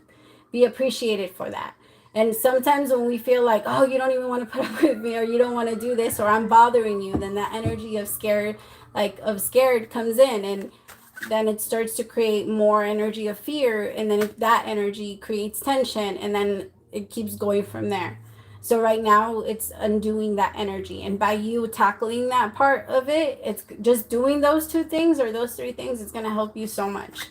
be appreciated for that. And sometimes when we feel like, oh, you don't even want to put up with me, or you don't want to do this, or I'm bothering you, then that energy of scared comes in, and then it starts to create more energy of fear, and then that energy creates tension, and then it keeps going from there. So right now it's undoing that energy, and by you tackling that part of it, it's just doing those two things or those three things, it's going to help you so much.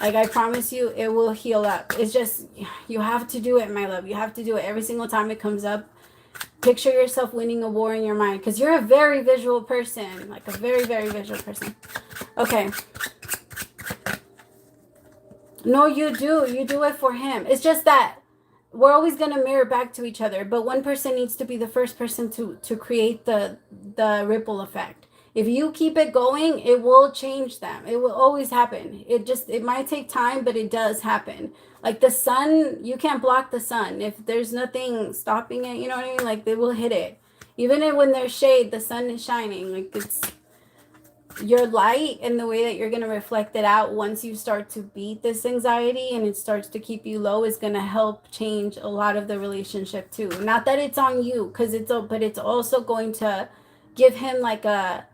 Like, I promise you, it will heal up. It's just, you have to do it, my love. You have to do it every single time it comes up. Picture yourself winning a war in your mind, because you're a very visual person, like a very, very visual person. Okay. No, you do. You do it for him. It's just that we're always going to mirror back to each other, but one person needs to be the first person to create the ripple effect. If you keep it going, it will change them. It will always happen. It might take time, but it does happen. Like the sun, you can't block the sun. If there's nothing stopping it, you know what I mean? Like, they will hit it. Even when there's shade, the sun is shining. Like, it's your light, and the way that you're going to reflect it out once you start to beat this anxiety and it starts to keep you low is going to help change a lot of the relationship too. Not that it's on you, but it's also going to give him like an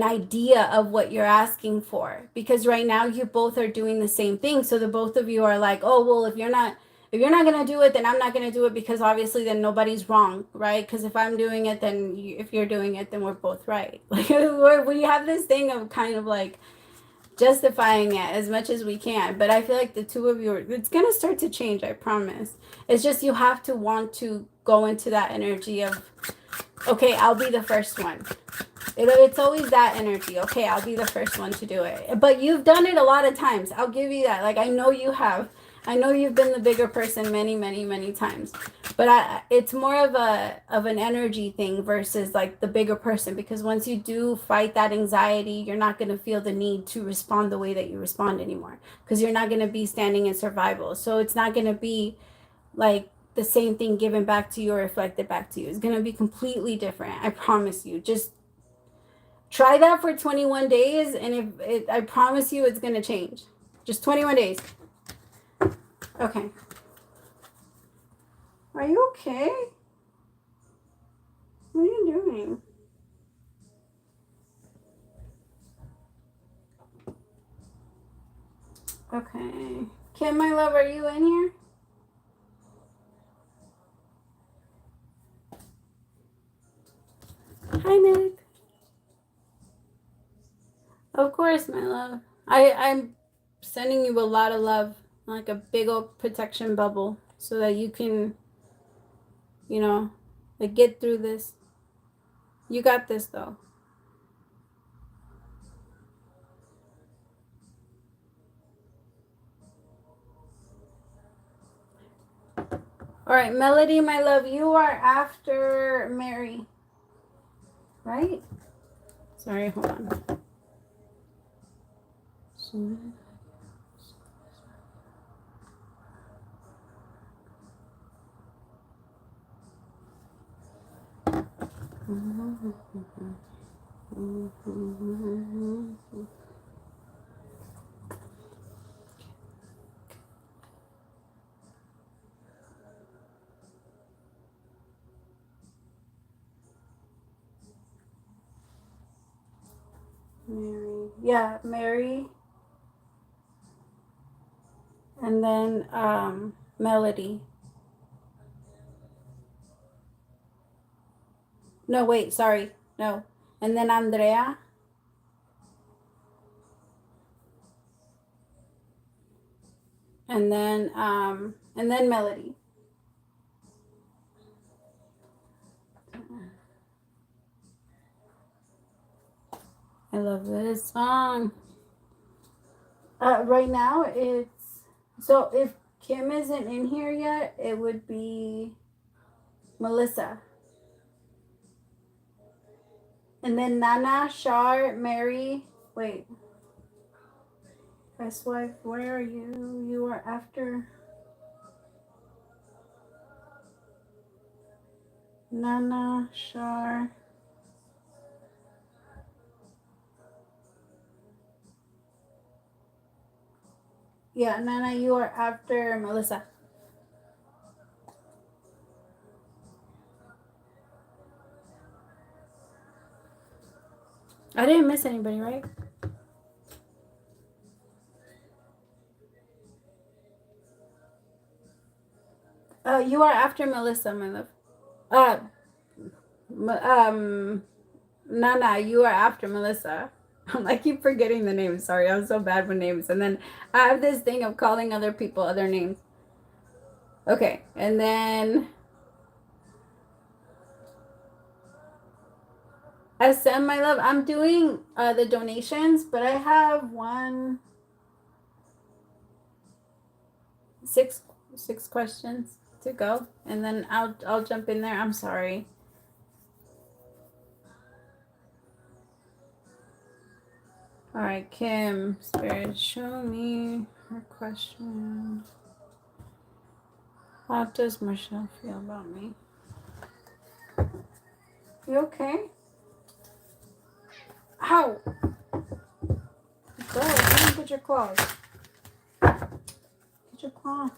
idea of what you're asking for, because right now you both are doing the same thing. So the both of you are like, oh, well, if you're not going to do it, then I'm not going to do it, because obviously then nobody's wrong, right? Because if I'm doing it, then if you're doing it, then we're both right. Like, we have this thing of kind of like justifying it as much as we can. But I feel like the two of you, it's going to start to change, I promise. It's just you have to want to go into that energy of Okay, I'll be the first one. It's always that energy. Okay, I'll be the first one to do it. But you've done it a lot of times. I'll give you that. Like, I know you have. I know you've been the bigger person many, many, many times. But it's more of an energy thing versus like the bigger person, because once you do fight that anxiety, you're not going to feel the need to respond the way that you respond anymore, because you're not going to be standing in survival. So it's not going to be like the same thing given back to you or reflected back to you. It's going to be completely different. I promise you. Just try that for 21 days, and I promise you it's going to change. Just 21 days. Okay. Are you okay? What are you doing? Okay. Kim, my love, are you in here? Hi, Nick. Of course, my love. I'm sending you a lot of love, like a big old protection bubble, so that you can, like, get through this. You got this, though. All right, Melody, my love, you are after Mary, right? Sorry, hold on. Mary. Yeah, Mary. And then Melody. No, wait, sorry. No. And then Andrea. And then Melody. I love this song. Right now it's, so if Kim isn't in here yet, it would be Melissa. And then Nana, Shar, Mary. Wait. Best wife, where are you? You are after Nana, Shar. Yeah, Nana, you are after Melissa. I didn't miss anybody, right? You are after Melissa, my love. Nana, you are after Melissa. I keep forgetting the names. Sorry, I'm so bad with names. And then I have this thing of calling other people other names. Okay, and then SM, my love. I'm doing the donations, but I have six questions to go, and then I'll jump in there. I'm sorry. All right, Kim, Spirit, show me her question. How does Michelle feel about me? You okay? Ow! Go, come put your claws. Get your claw.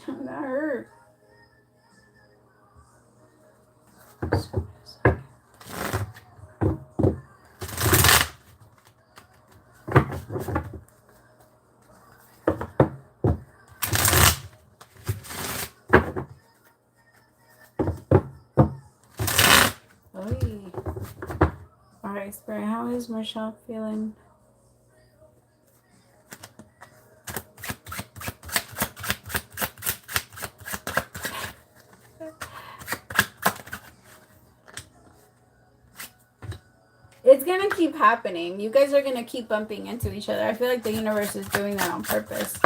That hurt. Alright, Spirit, how is Michelle feeling? It's gonna keep happening. You guys are gonna keep bumping into each other. I feel like the universe is doing that on purpose.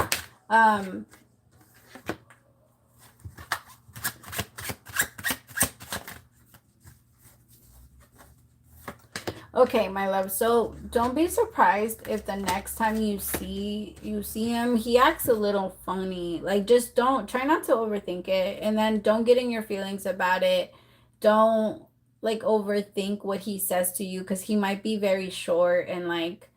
Okay, my love. So don't be surprised if the next time you see him, he acts a little funny. Like, just don't try not to overthink it, and then don't get in your feelings about it. Don't like overthink what he says to you, because he might be very short and like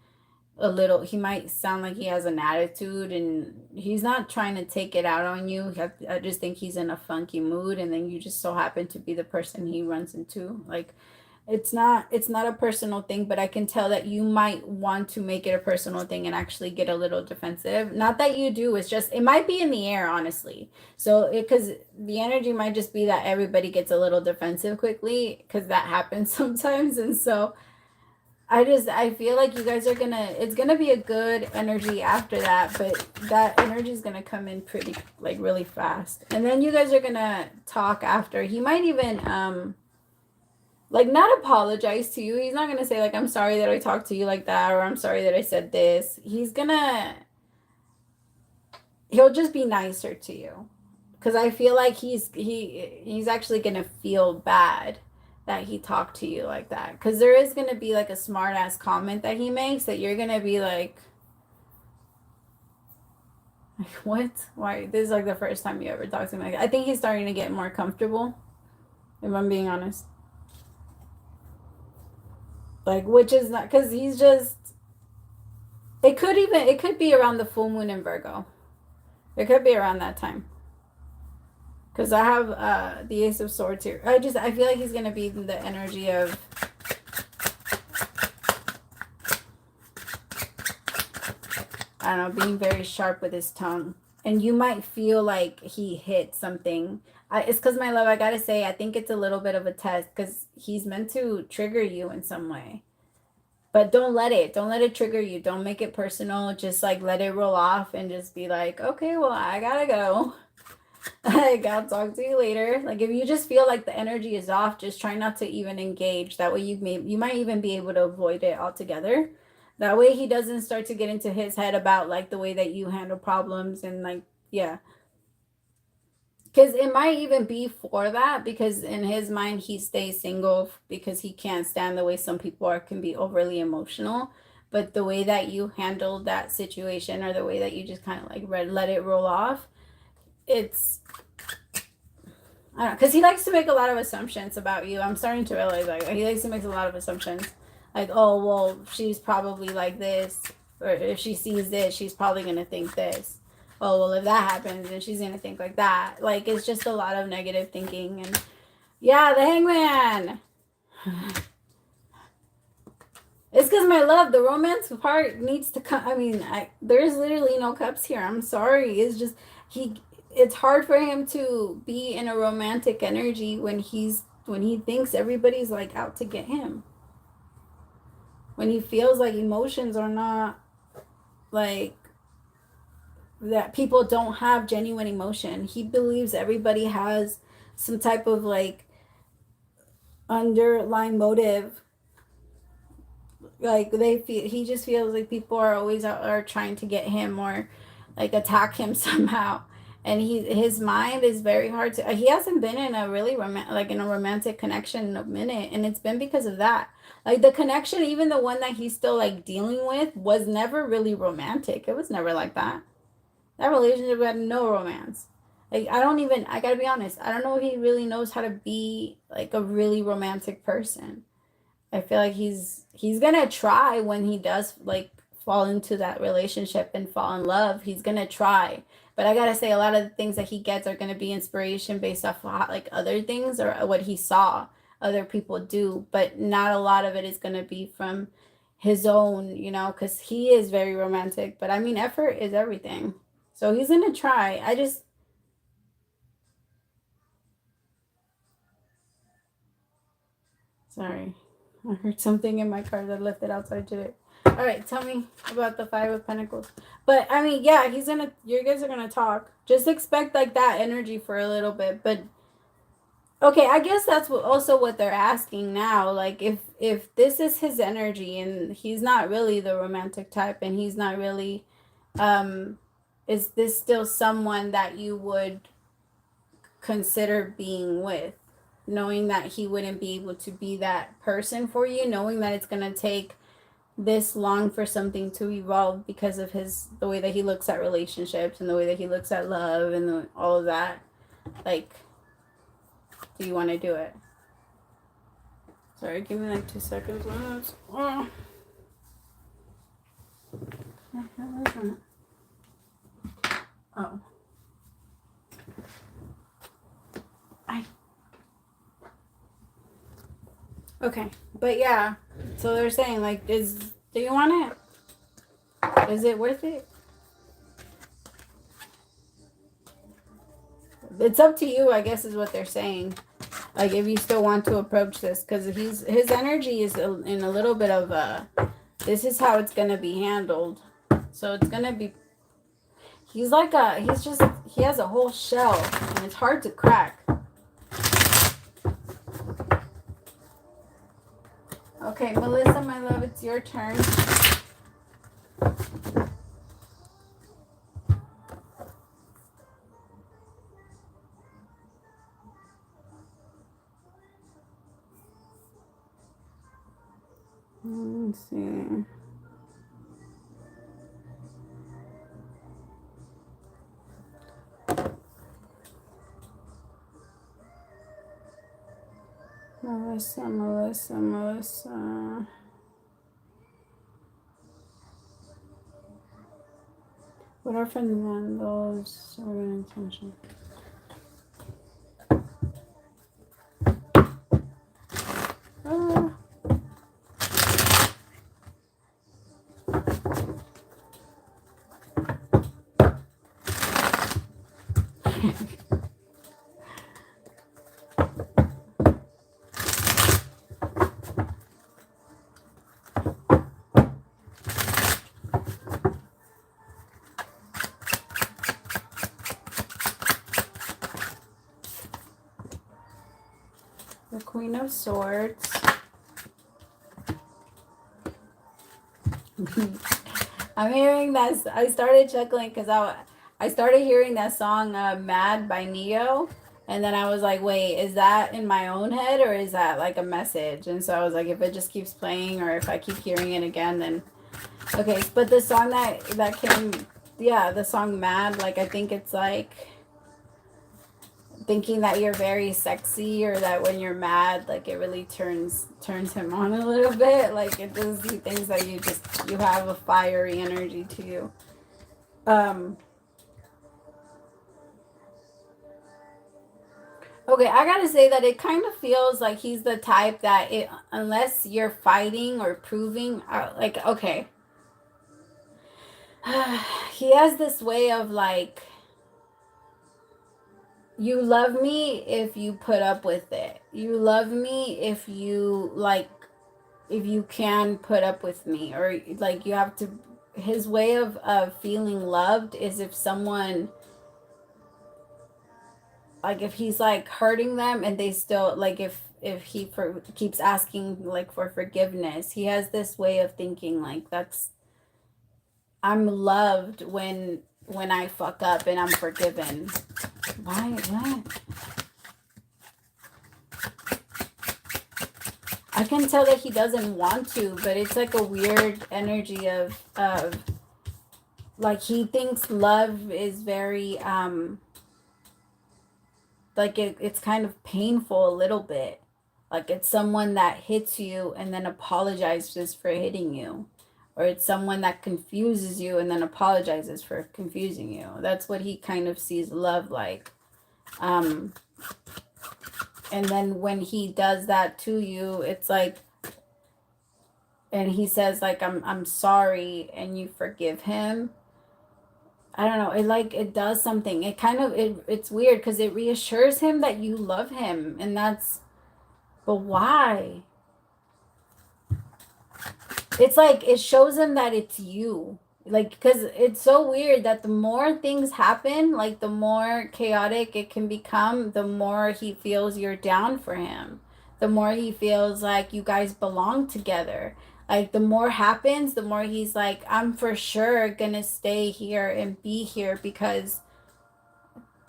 a little. He might sound like he has an attitude, and he's not trying to take it out on you. I just think he's in a funky mood, and then you just so happen to be the person he runs into. Like, it's not a personal thing, but I can tell that you might want to make it a personal thing and actually get a little defensive. Not that you do, it's just it might be in the air, honestly. So because the energy might just be that everybody gets a little defensive quickly, because that happens sometimes. And so I feel like you guys are it's gonna be a good energy after that, but that energy is gonna come in pretty like really fast. And then you guys are gonna talk after. He might even like not apologize to you. He's not gonna say like, I'm sorry that I talked to you like that, or I'm sorry that I said this. He'll just be nicer to you, because I feel like he's actually gonna feel bad that he talked to you like that, because there is gonna be like a smart ass comment that he makes that you're gonna be like, what? Why? This is like the first time you ever talked to him like that. I think he's starting to get more comfortable, if I'm being honest. Like, which is not, because he's just, it could be around the full moon in Virgo. It could be around that time. Because I have the Ace of Swords here. I feel like he's going to be in the energy of, I don't know, being very sharp with his tongue. And you might feel like he hit something. It's because, my love, I got to say, I think it's a little bit of a test, because he's meant to trigger you in some way. But don't let it trigger you. Don't make it personal. Just like let it roll off and just be like, okay, well, I gotta go. Like, I'll talk to you later. Like, if you just feel like the energy is off, just try not to even engage. That way you might even be able to avoid it altogether. That way he doesn't start to get into his head about like the way that you handle problems, and like, yeah. Because it might even be for that, because in his mind he stays single because he can't stand the way some people can be overly emotional. But the way that you handled that situation, or the way that you just kind of like let it roll off, it's, I don't know, because he likes to make a lot of assumptions about you. I'm starting to realize like he likes to make a lot of assumptions. Like, oh, well, she's probably like this, or if she sees this, she's probably going to think this. Oh, well, if that happens, then she's going to think like that. Like, it's just a lot of negative thinking. And yeah, the Hangman. It's because, my love, the romance part needs to come. I mean, there's literally no cups here. I'm sorry. It's just, it's hard for him to be in a romantic energy when he thinks everybody's like out to get him. When he feels like emotions are not like, that people don't have genuine emotion. He believes everybody has some type of like underlying motive. Like he just feels like people are always are trying to get him or like attack him somehow. And his mind is very hard to, he hasn't been in a really romantic connection in a minute, and it's been because of that. Like, the connection, even the one that he's still like dealing with, was never really romantic. It was never like that. That relationship had no romance. Like, I gotta be honest, I don't know if he really knows how to be like a really romantic person. I feel like he's gonna try when he does like fall into that relationship and fall in love. He's gonna try. But I gotta say, a lot of the things that he gets are gonna be inspiration based off of like other things or what he saw other people do. But not a lot of it is gonna be from his own, because he is very romantic. But I mean, effort is everything. So he's going to try. Sorry. I heard something in my car that left it outside today. All right, tell me about the Five of Pentacles. But, I mean, yeah, you guys are going to talk. Just expect, like, that energy for a little bit. But Okay, I guess that's also what they're asking now. Like, if this is his energy and he's not really the romantic type, and he's not really, um, is this still someone that you would consider being with, knowing that he wouldn't be able to be that person for you, knowing that it's gonna take this long for something to evolve because of the way that he looks at relationships and the way that he looks at love and all of that. Like, do you want to do it? Sorry, give me like 2 seconds. Oh. Oh. Okay, but yeah, so they're saying like, do you want it? Is it worth it? It's up to you, I guess, is what they're saying. Like, if you still want to approach this, because his energy is in a little bit of this is how it's gonna be handled. So it's gonna be. He has a whole shell, and it's hard to crack. Okay, Melissa, my love, it's your turn. Let's see. Melissa. What are fundamentals of an intention? The Queen of Swords. I'm hearing that. I started chuckling because I started hearing that song "Mad" by Neo, and then I was like, "Wait, is that in my own head or is that like a message?" And so I was like, if it just keeps playing or if I keep hearing it again, then okay. But the song that came, yeah, the song "Mad," like I think it's like thinking that you're very sexy or that when you're mad, like it really turns him on a little bit. Like it does the things that you have a fiery energy to you. Okay, I gotta say that it kind of feels like he's the type that unless you're fighting or proving, like, okay, he has this way of like, you love me if you put up with it. You love me if you like, if you can put up with me, or like you have to. His way of feeling loved is if someone, like if he's like hurting them and they still like if he keeps asking like for forgiveness, he has this way of thinking like I'm loved when I fuck up and I'm forgiven. Why? What? I can tell that he doesn't want to, but it's like a weird energy of like he thinks love is very like it's kind of painful a little bit. Like it's someone that hits you and then apologizes for hitting you. Or it's someone that confuses you and then apologizes for confusing you. That's what he kind of sees love like. And then when he does that to you, it's like, and he says like I'm sorry and you forgive him. I don't know. It does something. It kind of it's weird because it reassures him that you love him, and that's, but why? It's like it shows him that it's you. like, because it's so weird that the more things happen, like the more chaotic it can become, the more he feels you're down for him, the more he feels like you guys belong together. Like the more happens, the more he's like, I'm for sure gonna stay here and be here because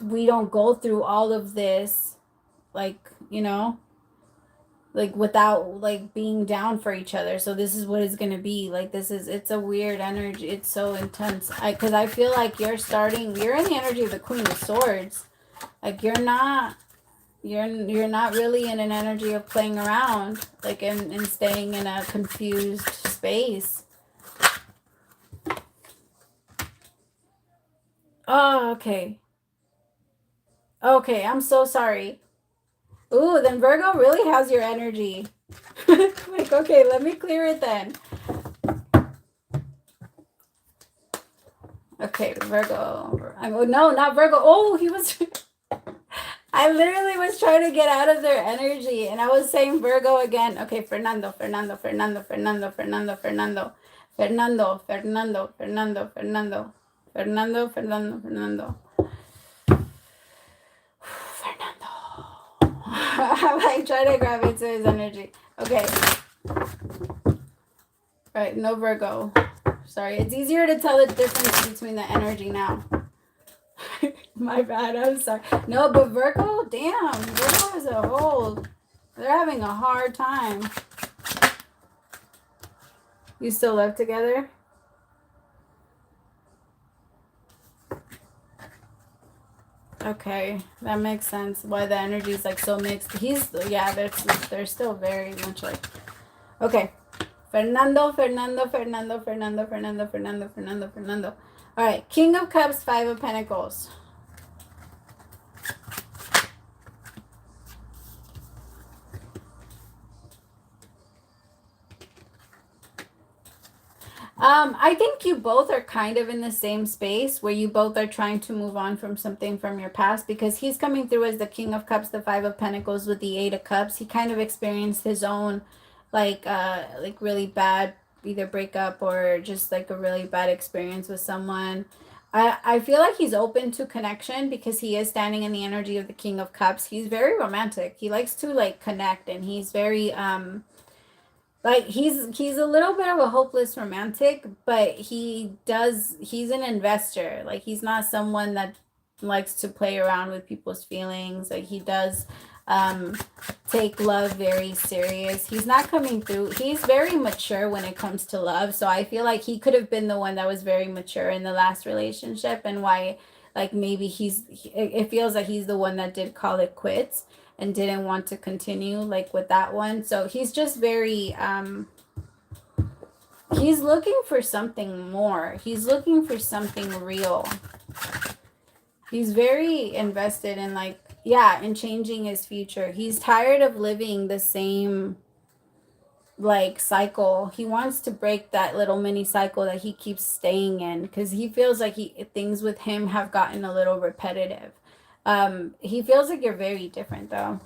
we don't go through all of this, like, like without like being down for each other. So this is what it's gonna be like. It's a weird energy. It's so intense. Because I feel like you're in the energy of the Queen of Swords. Like you're not really in an energy of playing around, like and staying in a confused space. Oh, okay. Okay, I'm so sorry. Ooh, then Virgo really has your energy. Like, okay, let me clear it then. Okay, Virgo. No, not Virgo. Oh, he was. I literally was trying to get out of their energy and I was saying Virgo again. Okay, Fernando, Fernando, Fernando, Fernando, Fernando, Fernando, Fernando, Fernando, Fernando, Fernando, Fernando, Fernando, Fernando. Fernando. I'm like trying to grab into his energy. Okay. All right, no Virgo. Sorry, it's easier to tell the difference between the energy now. My bad, I'm sorry. No, but Virgo, damn, Virgo as a whole, they're having a hard time. You still live together? Okay, that makes sense. Why the energy is like so mixed. They're still very much like. Okay, Fernando, Fernando, Fernando, Fernando, Fernando, Fernando, Fernando, Fernando. All right, King of Cups, Five of Pentacles. I think you both are kind of in the same space where you both are trying to move on from something from your past because he's coming through as the King of Cups, the Five of Pentacles with the Eight of Cups. He kind of experienced his own like really bad either breakup or just like a really bad experience with someone. I feel like he's open to connection because he is standing in the energy of the King of Cups. He's very romantic. He likes to like connect and he's very like he's a little bit of a hopeless romantic, but he's an investor. Like he's not someone that likes to play around with people's feelings. Like he does um take love very serious. He's not coming through. He's very mature when it comes to love. So I feel like he could have been the one that was very mature in the last relationship and why like maybe it feels like he's the one that did call it quits and didn't want to continue like with that one. So he's just very he's looking for something more. He's looking for something real. He's very invested in like in changing his future. He's tired of living the same like cycle. He wants to break that little mini cycle that he keeps staying in because he feels like things with him have gotten a little repetitive. He feels like you're very different though.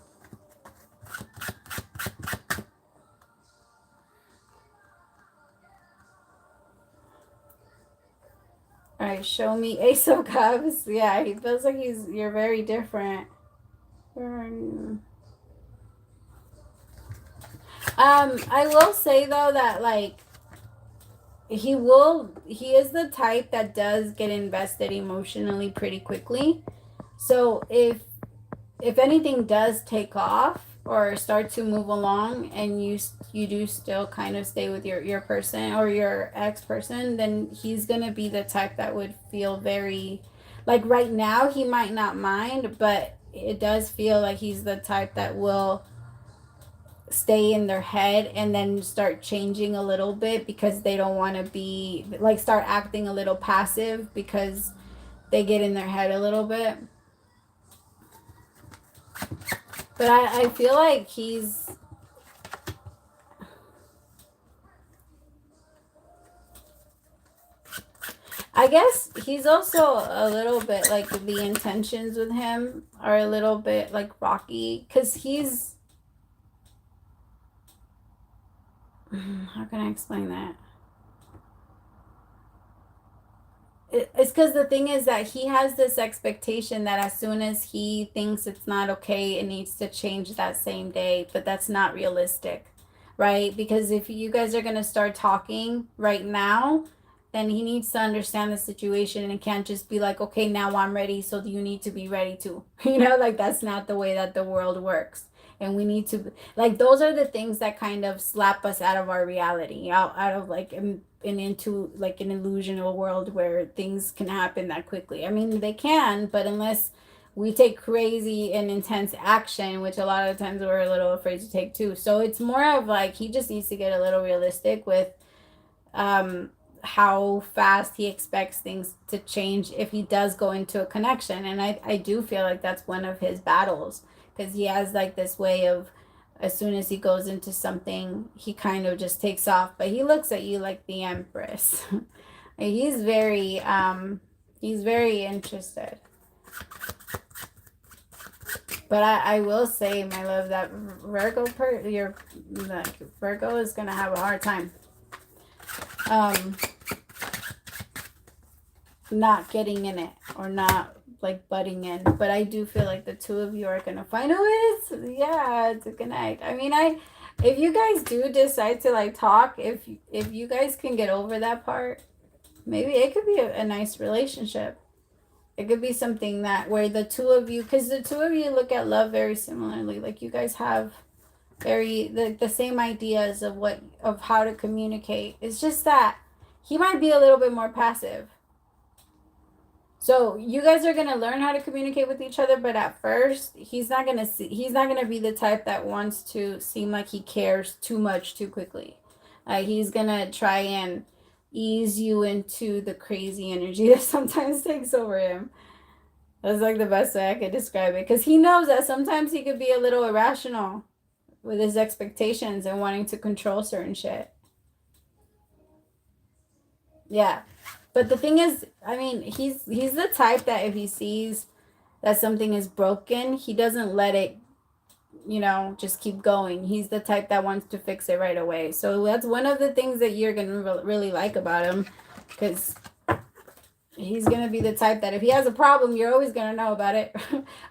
All right, show me Ace of Cups. Yeah, he feels like you're very different. I will say though that like he is the type that does get invested emotionally pretty quickly. So if anything does take off or start to move along and you do still kind of stay with your person or your ex person, then he's gonna be the type that would feel very like right now he might not mind, but it does feel like he's the type that will stay in their head and then start changing a little bit because they don't want to be like start acting a little passive because they get in their head a little bit. But I feel like I guess he's also a little bit like the intentions with him are a little bit like rocky because how can I explain that? It's because the thing is that he has this expectation that as soon as he thinks it's not okay, it needs to change that same day, but that's not realistic, right? Because if you guys are going to start talking right now, then he needs to understand the situation and it can't just be like, okay, now I'm ready, so you need to be ready too. Like that's not the way that the world works. And we need to, like, those are the things that kind of slap us out of our reality, out of like and into like an illusional world where things can happen that quickly. I mean, they can, but unless we take crazy and intense action, which a lot of times we're a little afraid to take too. So it's more of like he just needs to get a little realistic with um how fast he expects things to change if he does go into a connection. And I do feel like that's one of his battles because he has like this way of as soon as he goes into something, he kind of just takes off. But he looks at you like the Empress. He's very interested. But I will say, my love, that your like Virgo is gonna have a hard time not getting in it or not like butting in. But I do feel like the two of you are gonna find a way. Yeah, to connect. I mean, if you guys do decide to like talk, if you guys can get over that part, maybe it could be a nice relationship. It could be something that where the two of you, because the two of you look at love very similarly. Like you guys have the same ideas of how to communicate. It's just that he might be a little bit more passive. So you guys are gonna learn how to communicate with each other, but at first he's not gonna be the type that wants to seem like he cares too much too quickly. He's gonna try and ease you into the crazy energy that sometimes takes over him. That's like the best way I could describe it. Because he knows that sometimes he could be a little irrational with his expectations and wanting to control certain shit. Yeah. But the thing is, I mean, he's the type that if he sees that something is broken, he doesn't let it, just keep going. He's the type that wants to fix it right away. So that's one of the things that you're going to really like about him, because he's going to be the type that if he has a problem, you're always going to know about it.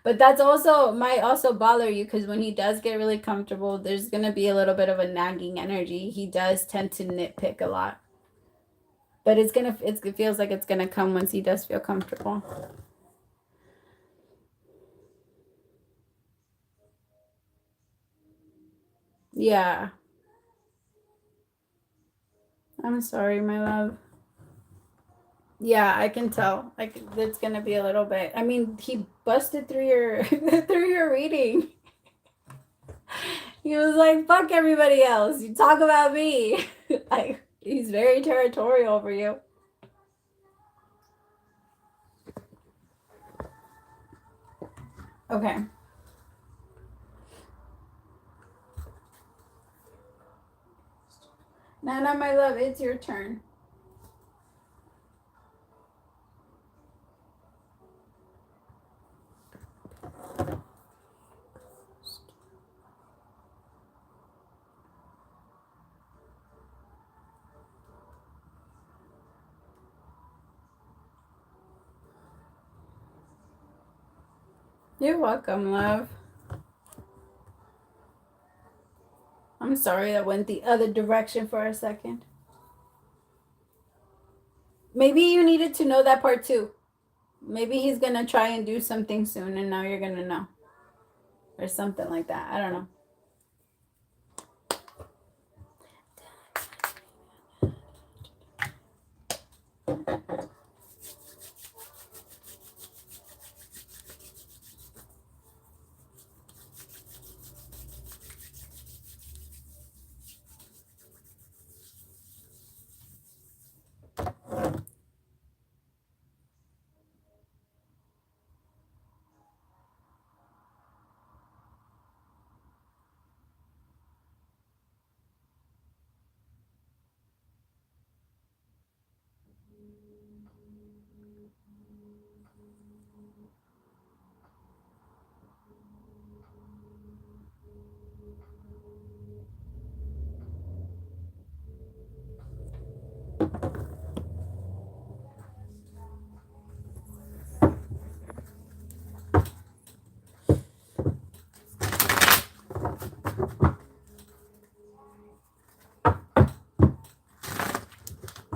But that's also might also bother you, because when he does get really comfortable, there's going to be a little bit of a nagging energy. He does tend to nitpick a lot. But it feels like it's gonna come once he does feel comfortable. Yeah. I'm sorry, my love. Yeah, I can tell. Like it's gonna be a little bit. I mean, he busted through your through your reading. He was like, "Fuck everybody else. You talk about me." Like he's very territorial over you. Okay. Nana, my love, it's your turn. You're welcome, love. I'm sorry that went the other direction for a second. Maybe you needed to know that part too. Maybe he's gonna try and do something soon, and now you're gonna know, or something like that. I don't know.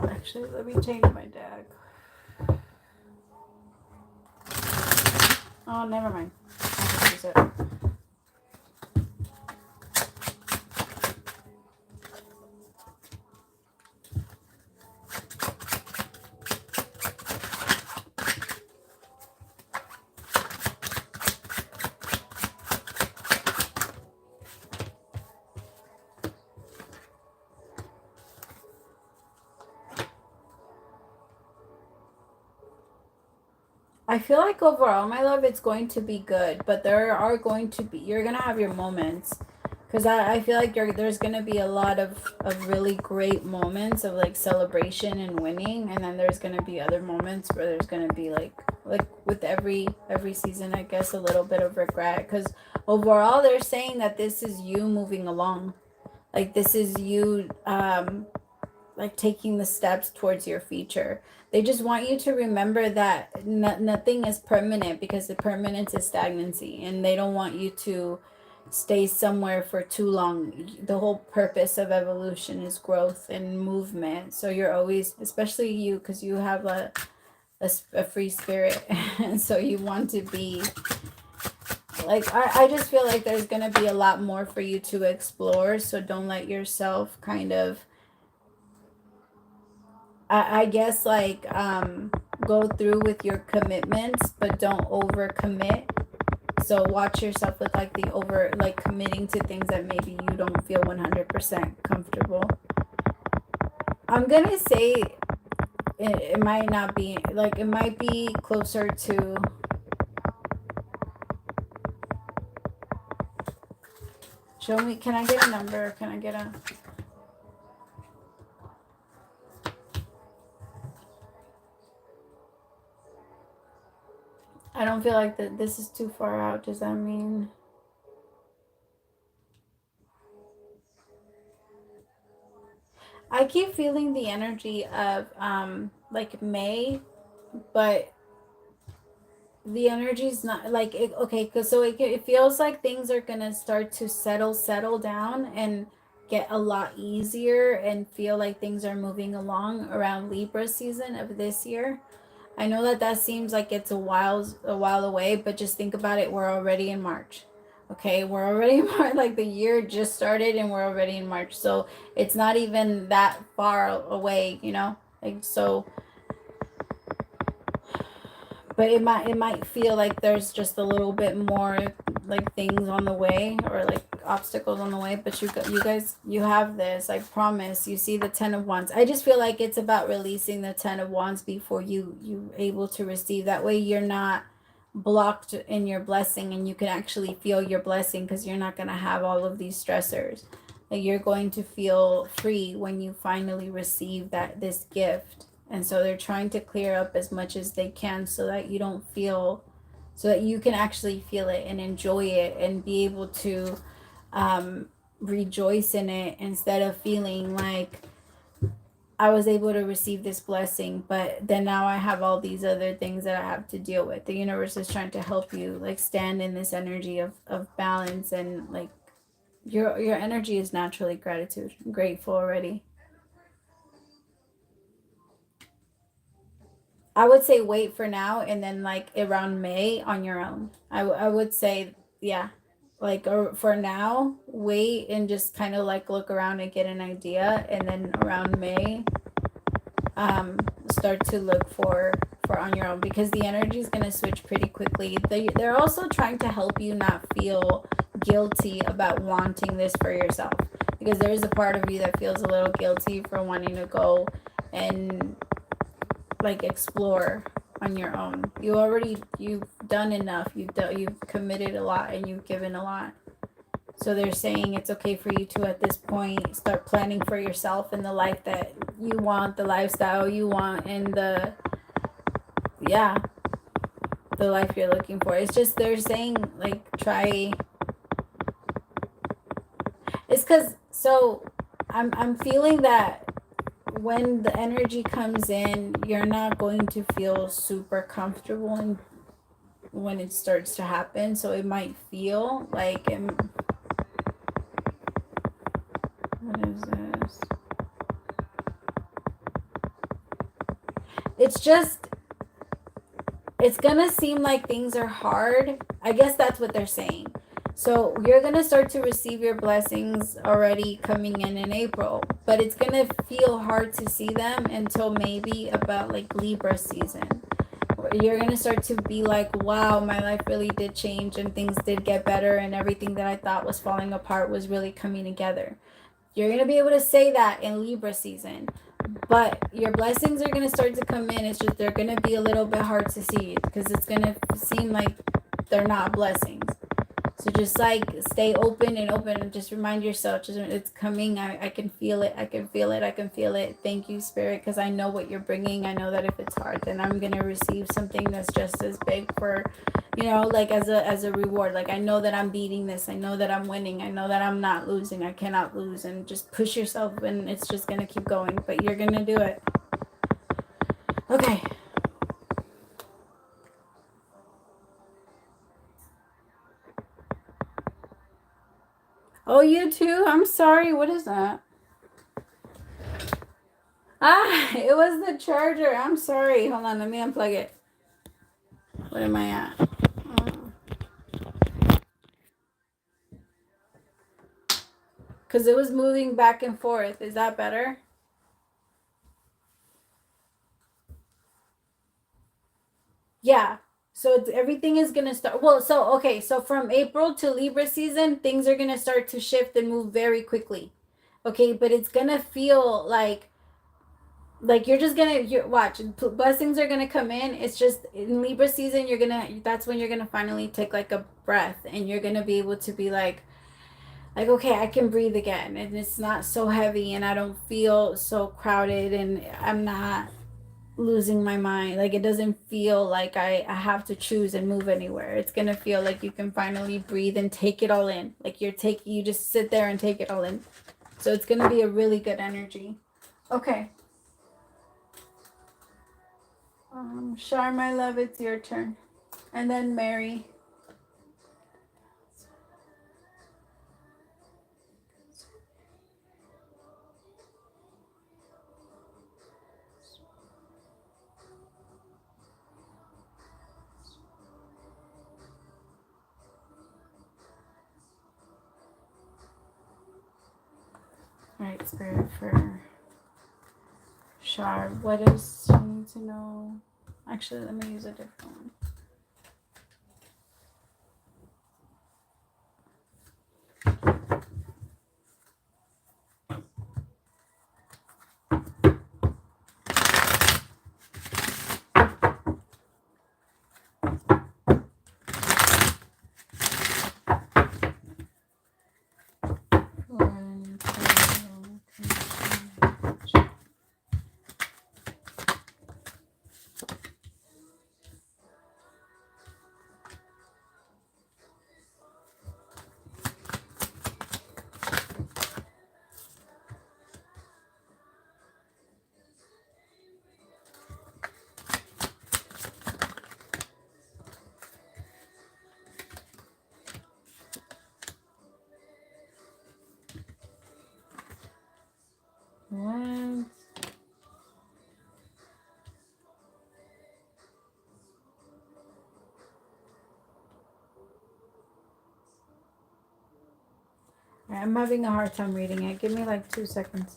Actually, let me change my deck. Oh, never mind. I'll use it. I feel like overall, my love, it's going to be good, but there are going to be, you're going to have your moments. Because I feel like there's going to be a lot of really great moments of like celebration and winning. And then there's going to be other moments where there's going to be like with every season, I guess, a little bit of regret. Because overall, they're saying that this is you moving along. Like this is you, like taking the steps towards your future. They just want you to remember that nothing is permanent, because the permanence is stagnancy, and they don't want you to stay somewhere for too long. The whole purpose of evolution is growth and movement. So you're always, especially you, because you have a free spirit, and so you want to be like, I just feel like there's going to be a lot more for you to explore. So don't let yourself kind of, I guess, like, go through with your commitments, but don't overcommit. So watch yourself with like the like committing to things that maybe you don't feel 100% comfortable. I'm gonna say it might not be, like, it might be closer to, show me, can I get a number? Can I get a, I don't feel like that this is too far out. Does that mean? I keep feeling the energy of like May, but the energy is not like it, okay, because so it feels like things are gonna start to settle down and get a lot easier, and feel like things are moving along around Libra season of this year. I know that seems like it's a while away, but just think about it. We're already in March. Okay, we're already in March. Like the year just started and we're already in March. So it's not even that far away, you know? Like, so, but it might feel like there's just a little bit more like things on the way, or like obstacles on the way, but you guys, you have this, I promise. You see the 10 of Wands. I just feel like it's about releasing the 10 of Wands before you able to receive. That way you're not blocked in your blessing, and you can actually feel your blessing, because you're not going to have all of these stressors. Like, you're going to feel free when you finally receive this gift. And so they're trying to clear up as much as they can, so that you don't feel, so that you can actually feel it and enjoy it, and be able to rejoice in it, instead of feeling like, I was able to receive this blessing, but then now I have all these other things that I have to deal with. The universe is trying to help you like stand in this energy of balance, and like your energy is naturally gratitude, grateful already. I would say wait for now, and then like around May on your own. I would say, yeah, like, or for now, wait and just kind of like look around and get an idea, and then around May, start to look for on your own, because the energy is going to switch pretty quickly. They're also trying to help you not feel guilty about wanting this for yourself, because there is a part of you that feels a little guilty for wanting to go and like explore on your own. You've done enough. You've committed a lot, and you've given a lot. So they're saying it's okay for you to, at this point, start planning for yourself and the life that you want, the lifestyle you want, and the life you're looking for. It's just, they're saying like, try. It's because, so I'm feeling that when the energy comes in, you're not going to feel super comfortable when it starts to happen. So it might feel like What is this? It's just, it's gonna seem like things are hard. I guess that's what they're saying. So you're gonna start to receive your blessings already coming in April, but it's gonna feel hard to see them until maybe about like Libra season. You're gonna start to be like, wow, my life really did change and things did get better and everything that I thought was falling apart was really coming together. You're gonna be able to say that in Libra season. But your blessings are going to start to come in. It's just they're going to be a little bit hard to see because it's going to seem like they're not blessings. So just like stay open and just remind yourself, just it's coming. I can feel it. I can feel it. I can feel it. Thank you, Spirit, because I know what you're bringing. I know that if it's hard, then I'm going to receive something that's just as big for, you know, like as a reward. Like I know that I'm beating this. I know that I'm winning. I know that I'm not losing. I cannot lose. And just push yourself and it's just going to keep going. But you're going to do it. Okay. Oh, you too? I'm sorry. What is that? Ah, it was the charger. I'm sorry. Hold on. Let me unplug it. What am I at? Because it was moving back and forth. Is that better? Yeah. So everything is going to start. Well, so, okay. So from April to Libra season, things are going to start to shift and move very quickly. Okay. But it's going to feel like you're just going to watch. Blessings are going to come in. It's just in Libra season, that's when you're going to finally take like a breath and you're going to be able to be like, okay, I can breathe again and it's not so heavy and I don't feel so crowded and I'm not losing my mind. Like it doesn't feel like I have to choose and move anywhere. It's gonna feel like you can finally breathe and take it all in. Like you just sit there and take it all in. So it's gonna be a really good energy. Okay. Shar, my love, it's your turn. And then Mary. All right, Spirit, for Shar, what does she need to know? Actually, let me use a different one. What? I'm having a hard time reading it. Give me like 2 seconds.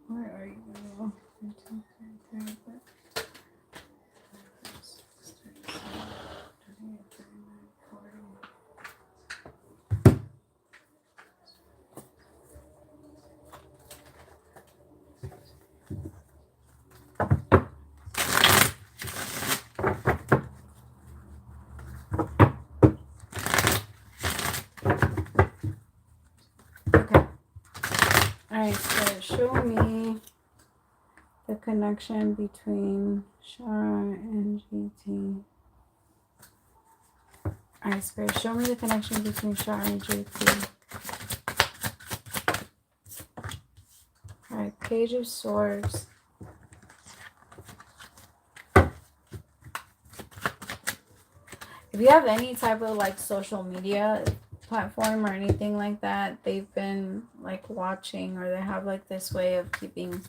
Where are you? Okay. All right, so show me the connection between Shar and GT. All right, Spirit, show me the connection between Shar and JP. All right, Page of Swords. If you have any type of like social media platform or anything like that, they've been like watching, or they have like this way of keeping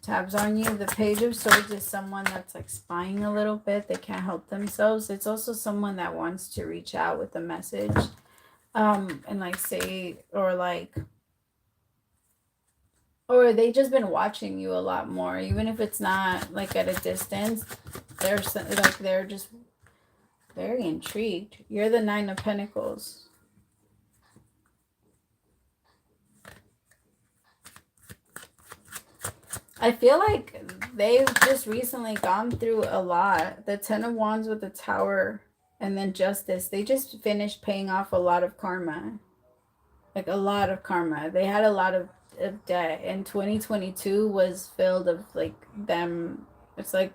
tabs on you. The Page of Swords is someone that's like spying a little bit. They can't help themselves. It's also someone that wants to reach out with a message, and like say, or they just been watching you a lot more, even if it's not like at a distance. They're just very intrigued. You're the Nine of Pentacles. I feel like they've just recently gone through a lot. The Ten of Wands with the Tower and then Justice. They just finished paying off a lot of karma. Like a lot of karma. They had a lot of debt. And 2022 was filled of like them. It's like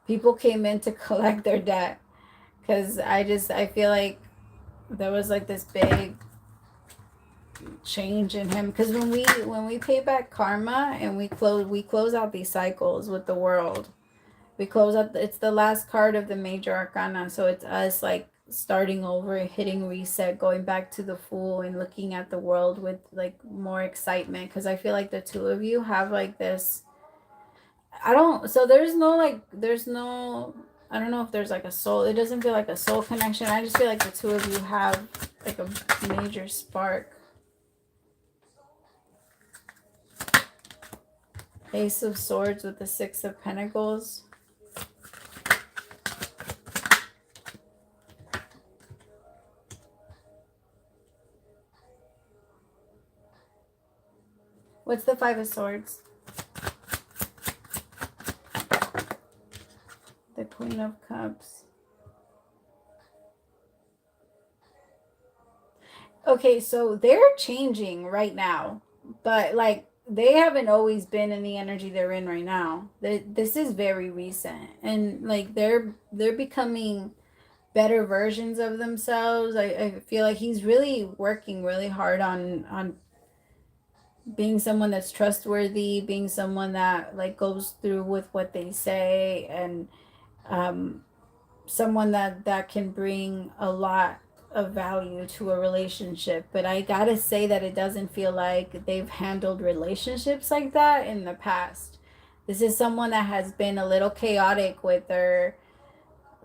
people came in to collect their debt. Because I feel like there was like this big change in him, because when we pay back karma and we close out these cycles with the world, we close out, it's the last card of the major arcana, so it's us like starting over, hitting reset, going back to the Fool and looking at the world with like more excitement. Because I feel like the two of you have like this, there's no, I don't know if there's like a soul, it doesn't feel like a soul connection. I just feel like the two of you have like a major spark. Ace of Swords with the Six of Pentacles. What's the Five of Swords? The Queen of Cups. Okay, so they're changing right now, but like they haven't always been in the energy they're in right now. This is very recent, and like they're becoming better versions of themselves. I feel like he's really working really hard on being someone that's trustworthy, being someone that like goes through with what they say, and someone that can bring a lot of value to a relationship. But I gotta say that it doesn't feel like they've handled relationships like that in the past. This is someone that has been a little chaotic with their,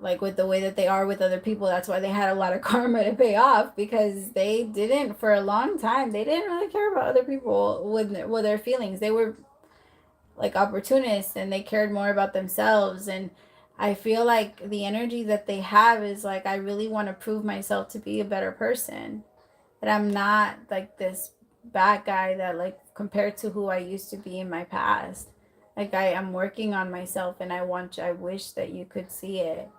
like with the way that they are with other people. That's why they had a lot of karma to pay off, because they didn't, for a long time, they didn't really care about other people with their feelings. They were like opportunists, and they cared more about themselves. And I feel like the energy that they have is like, I really want to prove myself to be a better person. That I'm not like this bad guy that like compared to who I used to be in my past. Like I am working on myself, and I wish that you could see it.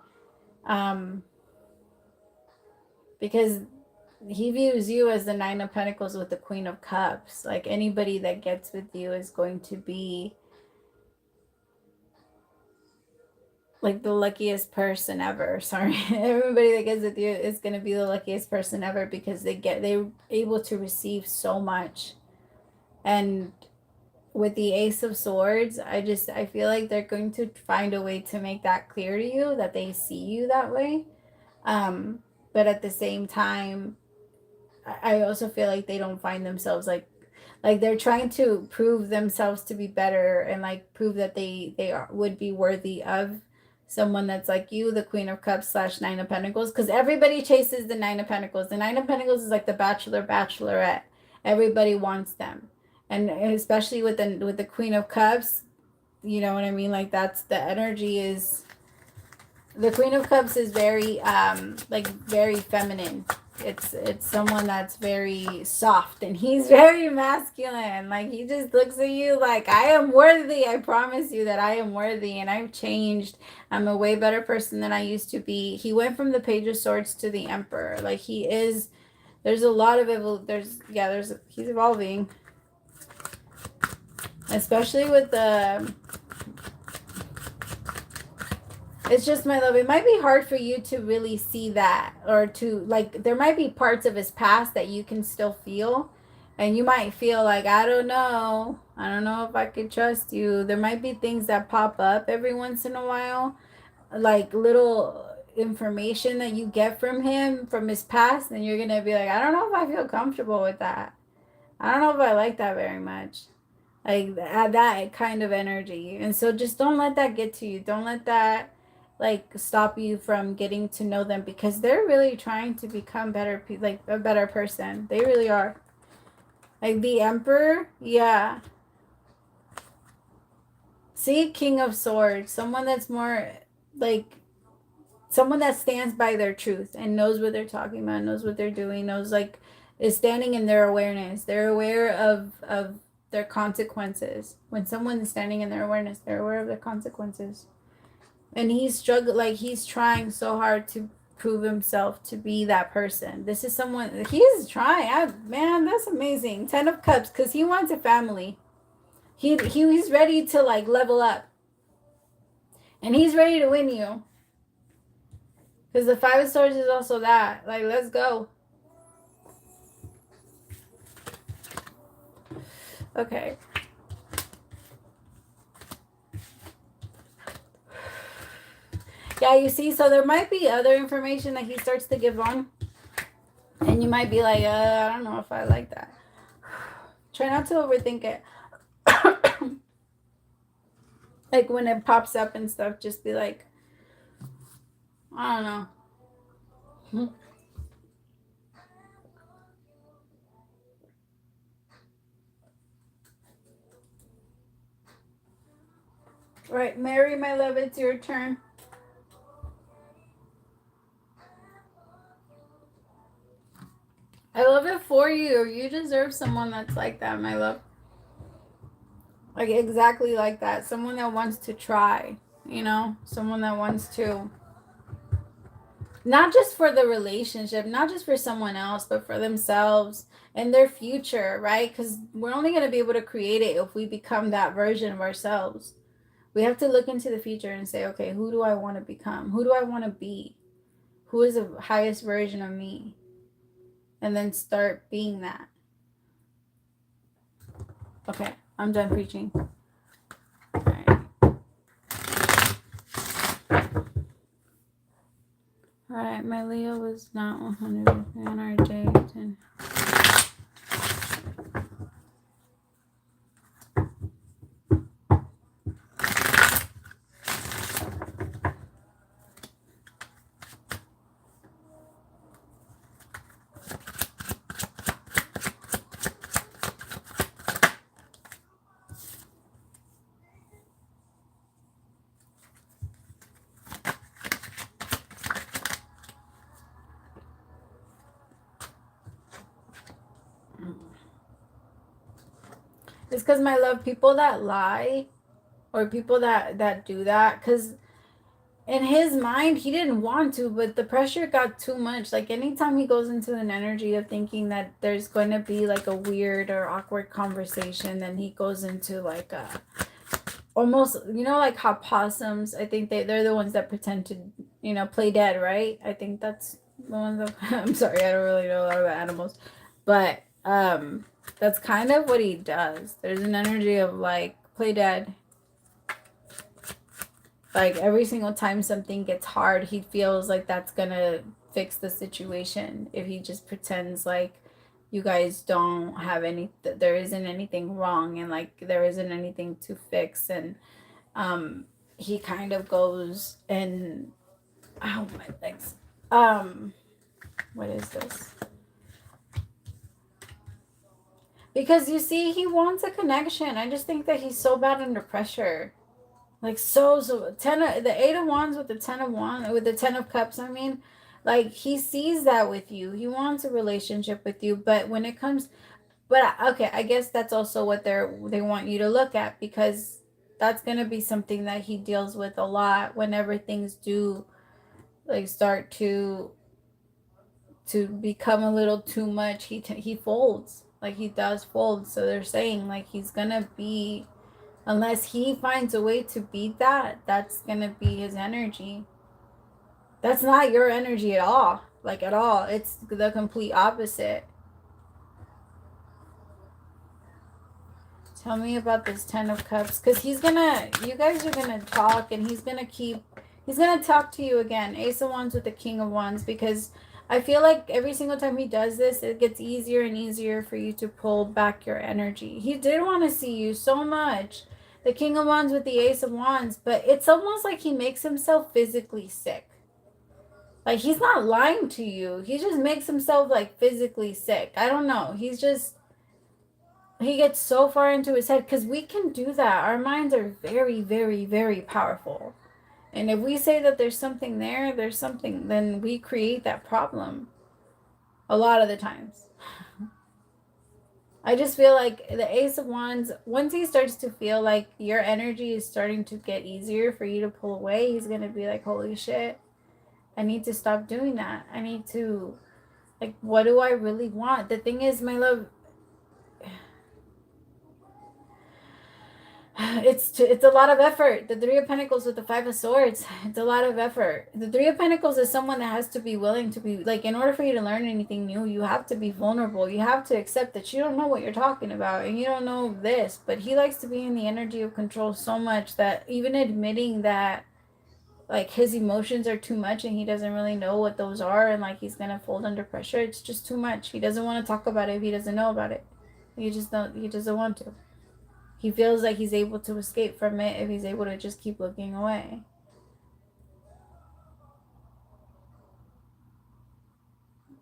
Because he views you as the Nine of Pentacles with the Queen of Cups. Like anybody that gets with you is going to be like the luckiest person ever. Sorry. Everybody that gets with you is going to be the luckiest person ever, because they're able to receive so much. And with the Ace of Swords, I feel like they're going to find a way to make that clear to you, that they see you that way. But at the same time, I also feel like they don't find themselves like they're trying to prove themselves to be better, and like prove that would be worthy of someone that's like you, the Queen of Cups / Nine of Pentacles. Because everybody chases the Nine of Pentacles. The Nine of Pentacles is like the bachelor, bachelorette. Everybody wants them. And especially with the Queen of Cups, you know what I mean? Like that's the energy is, the Queen of Cups is very like very feminine. It's someone that's very soft, and he's very masculine. Like he just looks at you like, I am worthy. I promise you that I am worthy, and I've changed. I'm a way better person than I used to be. He went from the Page of Swords to the Emperor. Like he is, there's a lot of he's evolving. Especially with the It's just, my love, it might be hard for you to really see that, or to, like, there might be parts of his past that you can still feel, and you might feel like, I don't know if I could trust you. There might be things that pop up every once in a while, like little information that you get from him from his past, and you're gonna be like, I don't know if I feel comfortable with that. I don't know if I like that very much. Like that kind of energy. And so just don't let that get to you. Don't let that like stop you from getting to know them, because they're really trying to become better like a better person. They really are. Like the Emperor, yeah. See, King of Swords, someone that's more like someone that stands by their truth and knows what they're talking about, knows what they're doing, knows, like, is standing in their awareness. They're aware of their consequences. When someone is standing in their awareness, they're aware of their consequences. And he's struggling, like he's trying so hard to prove himself to be that person. This is someone he is trying. Man, that's amazing. 10 of Cups, because he wants a family. He's ready to like level up, and he's ready to win you. Because the 5 of Swords is also that. Like, let's go. Okay. Yeah, you see, so there might be other information that he starts to give on. And you might be like, I don't know if I like that. Try not to overthink it. Like, when it pops up and stuff, just be like, I don't know. Right, Mary, my love, it's your turn. I love it for you. You deserve someone that's like that, my love. Like, exactly like that. Someone that wants to try, you know? Someone that wants to, not just for the relationship, not just for someone else, but for themselves and their future, right? Because we're only going to be able to create it if we become that version of ourselves. We have to look into the future and say, okay, who do I want to become? Who do I want to be? Who is the highest version of me? And then start being that. Okay, I'm done preaching. All right. All right, my Leo was not 100 on our day. 10. It's because, my love, people that lie, or people that do that, because in his mind he didn't want to, but the pressure got too much. Like, anytime he goes into an energy of thinking that there's going to be like a weird or awkward conversation, then he goes into like a almost, like how possums, I think they're the ones that pretend to, play dead, right? I think that's the ones that I'm sorry, I don't really know a lot about animals, but that's kind of what he does. There's an energy of like play dead. Like, every single time something gets hard, he feels like that's gonna fix the situation if he just pretends like you guys don't have there isn't anything wrong, and like there isn't anything to fix. And he kind of goes and, oh, my legs, what is this? Because you see, he wants a connection. I just think that he's so bad under pressure. Like, so 8 of Wands with the 10 of Wands with the 10 of Cups. I mean, like, he sees that with you. He wants a relationship with you, but when it comes, but okay, I guess that's also what they want you to look at, because that's gonna be something that he deals with a lot whenever things do like start to become a little too much. He folds, like he does fold. So they're saying like he's gonna be Unless he finds a way to beat that, that's going to be his energy. That's not your energy at all. Like, at all. It's the complete opposite. Tell me about this 10 of Cups. Because you guys are going to talk, and he's going to talk to you again. Ace of Wands with the King of Wands. Because I feel like every single time he does this, it gets easier and easier for you to pull back your energy. He did want to see you so much. The King of Wands with the Ace of Wands. But it's almost like he makes himself physically sick. Like, he's not lying to you. He just makes himself, like, physically sick. I don't know. He gets so far into his head, because we can do that. Our minds are very, very, very powerful. And if we say that there's something there, then we create that problem. A lot of the times. I just feel like the Ace of Wands, once he starts to feel like your energy is starting to get easier for you to pull away, he's going to be like, holy shit, I need to stop doing that. I need to, like, what do I really want? The thing is, my love, it's a lot of effort. The Three of Pentacles with the Five of Swords, it's a lot of effort. The Three of Pentacles is someone that has to be willing to be, like, in order for you to learn anything new, you have to be vulnerable. You have to accept that you don't know what you're talking about, and you don't know this. But he likes to be in the energy of control so much that even admitting that, like, his emotions are too much and he doesn't really know what those are, and, like, he's gonna fold under pressure, it's just too much. He doesn't want to talk about it if he doesn't know about it. He doesn't want to. He feels like he's able to escape from it if he's able to just keep looking away.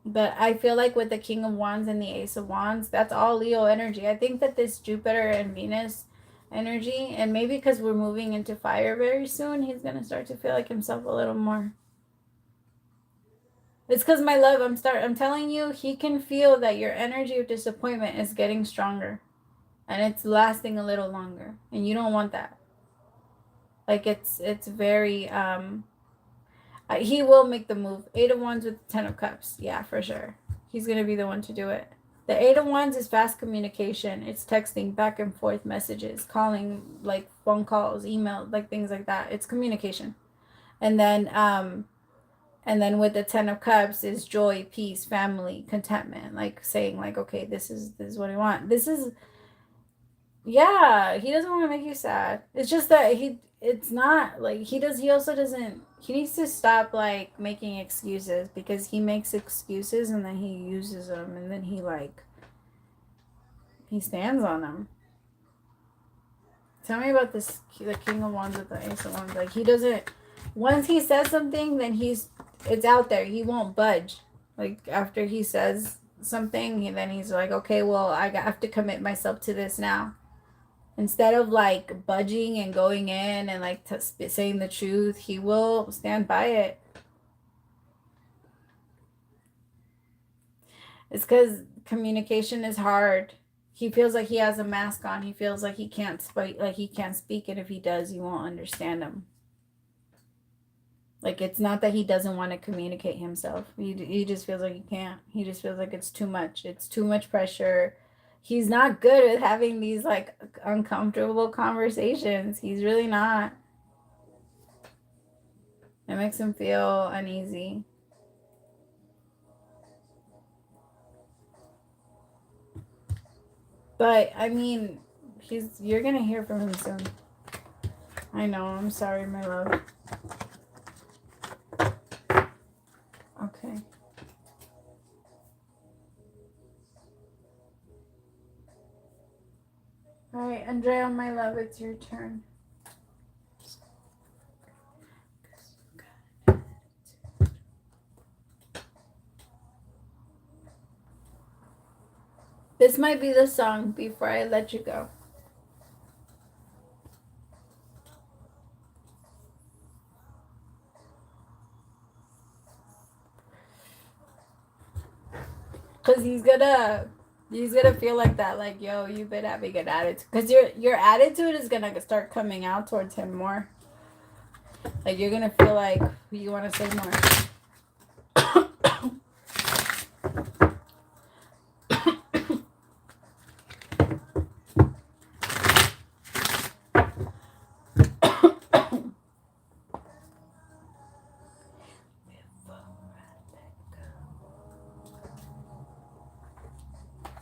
But I feel like with the King of Wands and the Ace of Wands, that's all Leo energy. I think that this Jupiter and Venus energy, and maybe because we're moving into fire very soon, he's going to start to feel like himself a little more. It's because, my love, I'm telling you, he can feel that your energy of disappointment is getting stronger. And it's lasting a little longer. And you don't want that. Like, it's very, he will make the move. 8 of Wands with 10 of Cups. Yeah, for sure. He's going to be the one to do it. The 8 of Wands is fast communication. It's texting, back and forth messages, calling, like phone calls, email, like things like that. It's communication. And then with the 10 of Cups is joy, peace, family, contentment. Like, saying, like, okay, this is what I want. Yeah, he doesn't want to make you sad. It's just that it's not like he also doesn't, he needs to stop, like, making excuses, because he makes excuses and then he uses them, and then he stands on them. Tell me about the King of Wands with the Ace of Wands. Like, he doesn't, once he says something, then it's out there. He won't budge. Like, after he says something, then he's like, okay, well, I have to commit myself to this now. Instead of, like, budging and going in and, like, saying the truth, he will stand by it. It's because communication is hard. He feels like he has a mask on. He feels like he can't speak, and if he does, you won't understand him. Like, it's not that he doesn't want to communicate himself. He just feels like he can't. He just feels like it's too much. It's too much pressure. He's not good at having these, like, uncomfortable conversations. He's really not. It makes him feel uneasy. But, I mean, you're going to hear from him soon. I know. I'm sorry, my love. Okay. All right, Andrea, my love, it's your turn. This might be the song before I let you go. Because he's gonna feel like that, like, yo, you've been having an attitude. Because your attitude is gonna start coming out towards him more. Like, you're gonna feel like you want to say more.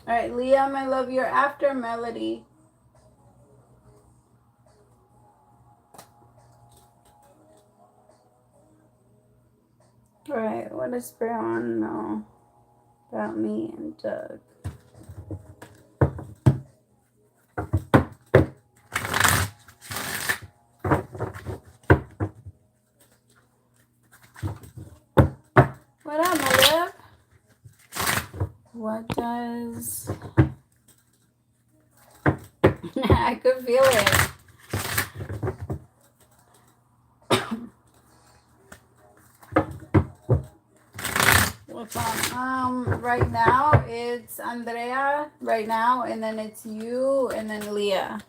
All right, Liam, I love your after melody. All right, what does Brown know about me and Doug? What up, my love? What does... I could feel it. What's on? Right now it's Andrea right now, and then it's you, and then Leah.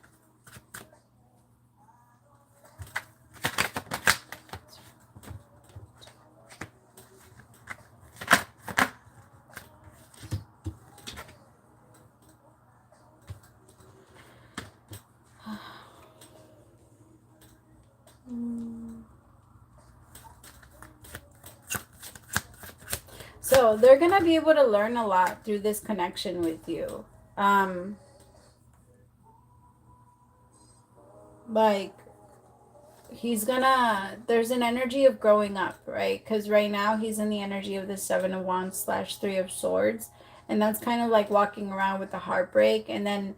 So they're gonna be able to learn a lot through this connection with you. Like he's gonna, there's an energy of growing up, right? Because right now he's in the energy of the 7 of Wands / 3 of Swords, and that's kind of like walking around with the heartbreak, and then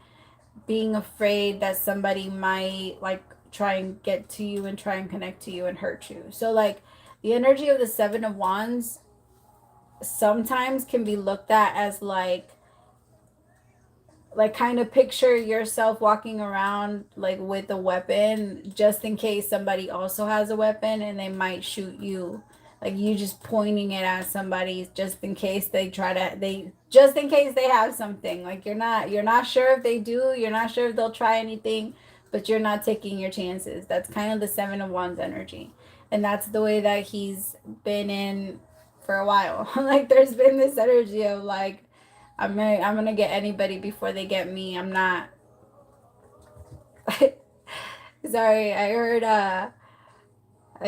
being afraid that somebody might like try and get to you and try and connect to you and hurt you. So like the energy of the 7 of Wands sometimes can be looked at as like kind of picture yourself walking around like with a weapon just in case somebody also has a weapon and they might shoot you, like you just pointing it at somebody just in case they try to, they just in case they have something, like you're not sure if they do, you're not sure if they'll try anything, but you're not taking your chances. That's kind of the 7 of Wands energy, and that's the way that he's been in for a while. Like there's been this energy of like I'm gonna get anybody before they get me. I'm not sorry, I heard I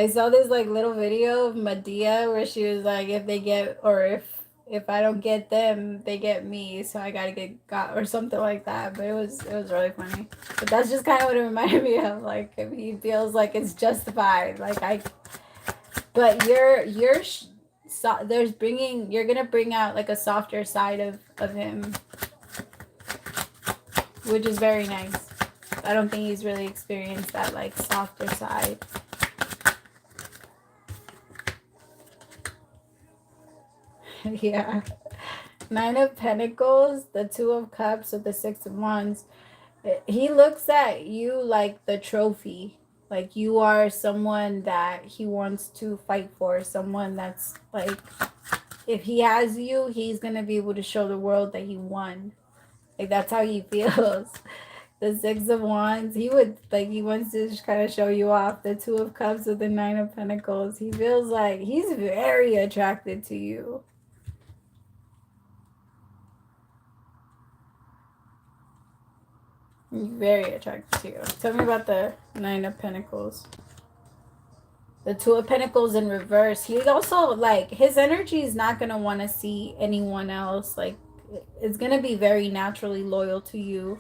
saw this like little video of Medea where she was like, if they get, or if I don't get them, they get me, so I gotta get got, or something like that. But it was really funny. But that's just kind of what it reminded me of. Like if he feels like it's justified, but so you're gonna bring out like a softer side of him, which is very nice. I don't think he's really experienced that like softer side. Yeah. 9 of Pentacles, the 2 of Cups with the 6 of Wands. He looks at you like the trophy. Like you are someone that he wants to fight for. Someone that's like, if he has you, he's going to be able to show the world that he won. Like that's how he feels. The 6 of Wands, he wants to just kind of show you off. The 2 of Cups with the 9 of Pentacles. He feels like he's very attracted to you. Very attracted to you. Tell me about the 9 of Pentacles. The 2 of Pentacles in reverse. He also, like, his energy is not going to want to see anyone else. Like, it's going to be very naturally loyal to you.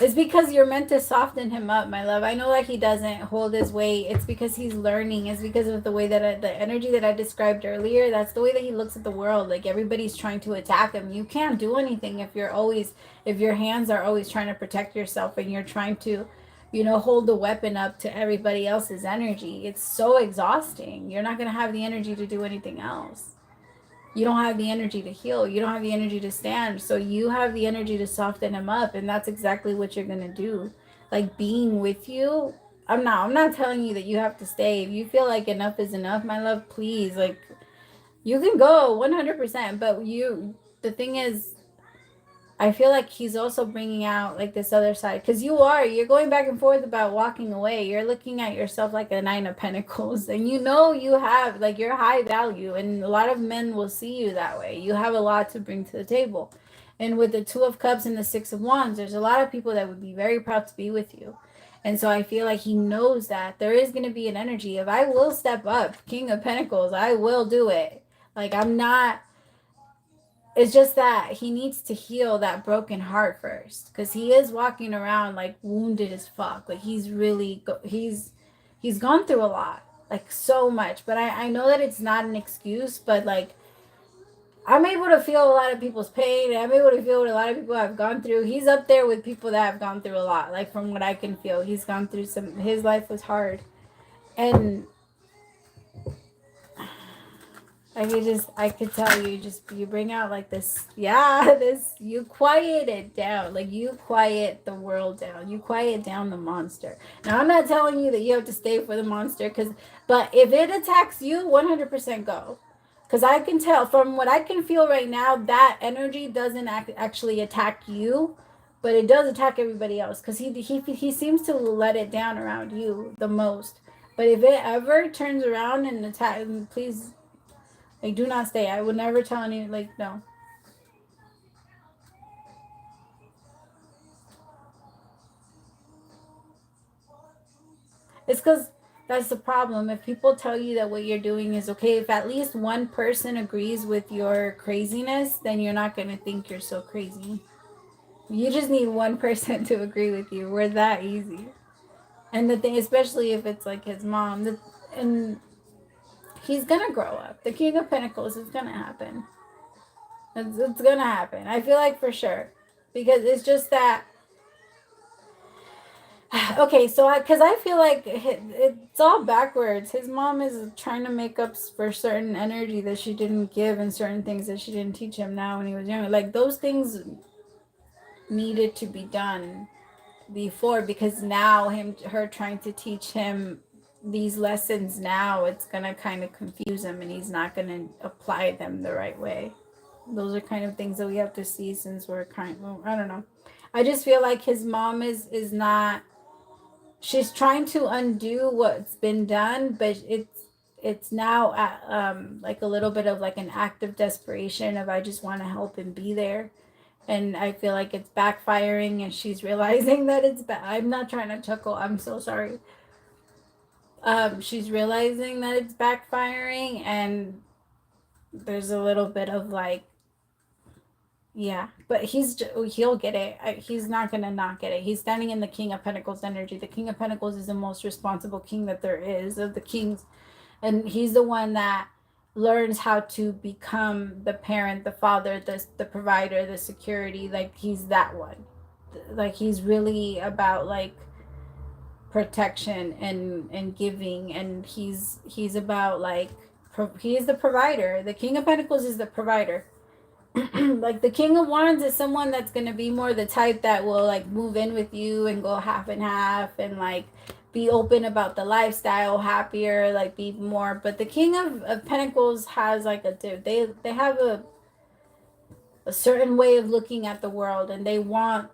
It's because you're meant to soften him up, my love. I know that he doesn't hold his weight. It's because he's learning. It's because of the way that the energy that I described earlier. That's the way that he looks at the world. Like everybody's trying to attack him. You can't do anything if your hands are always trying to protect yourself and you're trying to, hold the weapon up to everybody else's energy. It's so exhausting. You're not going to have the energy to do anything else. You don't have the energy to heal. You don't have the energy to stand. So you have the energy to soften him up. And that's exactly what you're going to do. Like being with you. I'm not telling you that you have to stay. If you feel like enough is enough, my love, please, like you can go 100%. But the thing is, I feel like he's also bringing out like this other side, because you're going back and forth about walking away. You're looking at yourself like a 9 of Pentacles, and you have like you're high value, and a lot of men will see you that way. You have a lot to bring to the table. And with the 2 of Cups and the 6 of Wands, there's a lot of people that would be very proud to be with you. And so I feel like he knows that there is going to be an energy of, I will step up, King of Pentacles, I will do it. Like, I'm not, it's just that he needs to heal that broken heart first, because he is walking around like wounded as fuck. Like, he's really he's gone through a lot, like so much. But I know that it's not an excuse, but like, I'm able to feel a lot of people's pain, and I'm able to feel what a lot of people have gone through. He's up there with people that have gone through a lot. Like, from what I can feel, he's gone through some, his life was hard. And I could tell you, just, you bring out like this, yeah, this, you quiet it down. Like, you quiet the world down. You quiet down the monster. Now, I'm not telling you that you have to stay for the monster, but if it attacks you, 100% go. Because I can tell from what I can feel right now, that energy doesn't actually attack you, but it does attack everybody else. Because he seems to let it down around you the most. But if it ever turns around and attack, please, like, do not stay. I would never tell any, like, no. It's because that's the problem. If people tell you that what you're doing is okay, if at least one person agrees with your craziness, then you're not going to think you're so crazy. You just need one person to agree with you. We're that easy. And the thing, especially if it's like his mom, and he's going to grow up. The King of Pentacles is going to happen. It's going to happen. I feel like for sure. Because it's just that, okay, so because I feel like it's all backwards. His mom is trying to make up for certain energy that she didn't give, and certain things that she didn't teach him now when he was younger. Like, those things needed to be done before, because now her trying to teach him these lessons now, it's gonna kind of confuse him, and he's not gonna apply them the right way. Those are kind of things that we have to see, since we're well, I don't know. I just feel like his mom is not, she's trying to undo what's been done, but it's now like a little bit of like an act of desperation of, I just want to help and be there. And I feel like it's backfiring, and she's realizing that it's I'm not trying to chuckle, I'm so sorry. She's realizing that it's backfiring, and there's a little bit of like, yeah, but he'll get it. He's not gonna not get it. He's standing in the King of Pentacles energy. The King of Pentacles is the most responsible king that there is of the kings, and he's the one that learns how to become the parent, the father, the provider, the security. Like, he's that one. Like, he's really about like protection and giving, and he's about like he is the provider. The King of Pentacles is the provider. Like, the King of Wands is someone that's going to be more the type that will like move in with you and go half and half, and like be open about the lifestyle, happier, like be more. But the King of Pentacles has like they have a certain way of looking at the world, and they want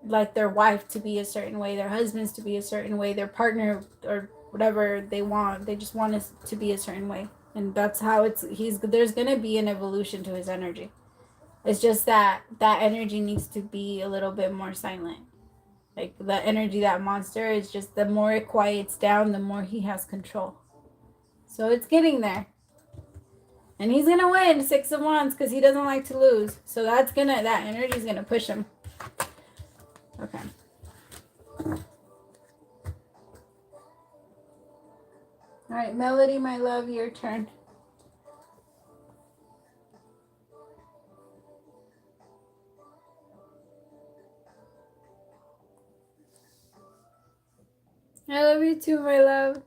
like their wife to be a certain way, their husbands to be a certain way, their partner or whatever they want, they just want us to be a certain way. And that's how there's going to be an evolution to his energy. It's just that that energy needs to be a little bit more silent. Like, the energy, that monster, is just, the more it quiets down, the more he has control. So it's getting there. And he's going to win 6 of Wands, because he doesn't like to lose. So that energy is going to push him. Okay. All right, Melody, my love, your turn. I love you too, my love.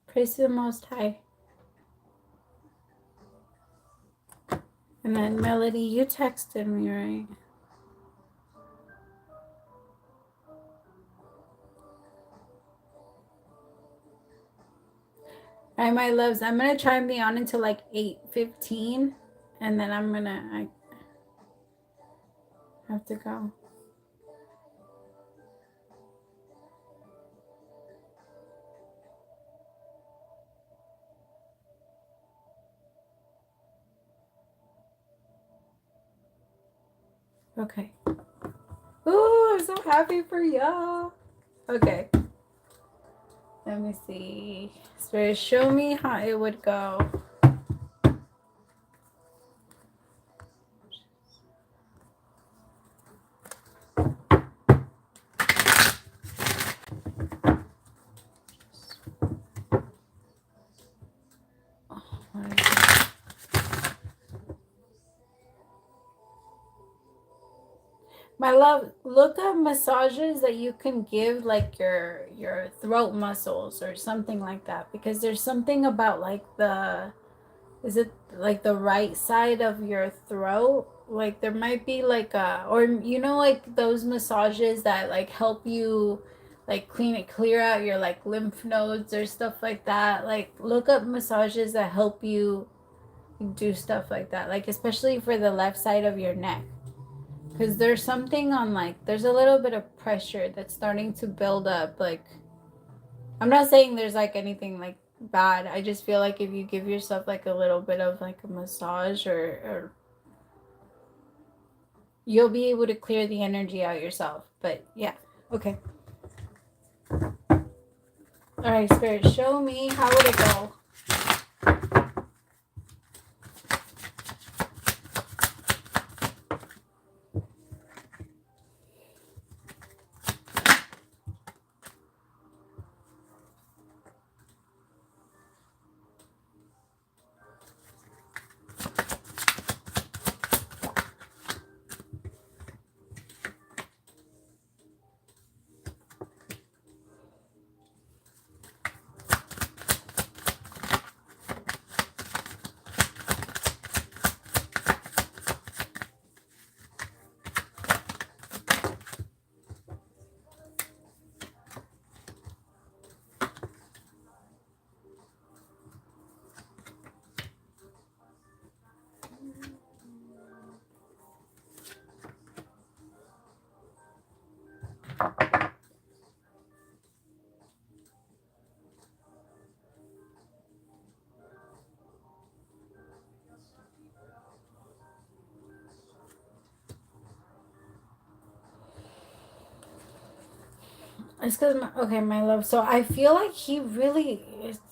Praise the Most High. And then, Melody, you texted me, right? All right, my loves, I'm going to try and be on until like 8:15. And then I have to go. Okay. Ooh, I'm so happy for y'all. Okay. Let me see. Spirit, show me how it would go. My love, look up massages that you can give like your throat muscles or something like that, because there's something about like the, is it like the right side of your throat? Like there might be like a, or you know, like those massages that like help you like clear out your like lymph nodes or stuff like that. Like look up massages that help you do stuff like that, like especially for the left side of your neck, because there's something on like there's a little bit of pressure that's starting to build up. Like I'm not saying there's like anything like bad, I just feel like if you give yourself like a little bit of like a massage, or you'll be able to clear the energy out yourself. But yeah, okay. All right, Spirit, show me how would it go. It's because okay, my love. So I feel like he really.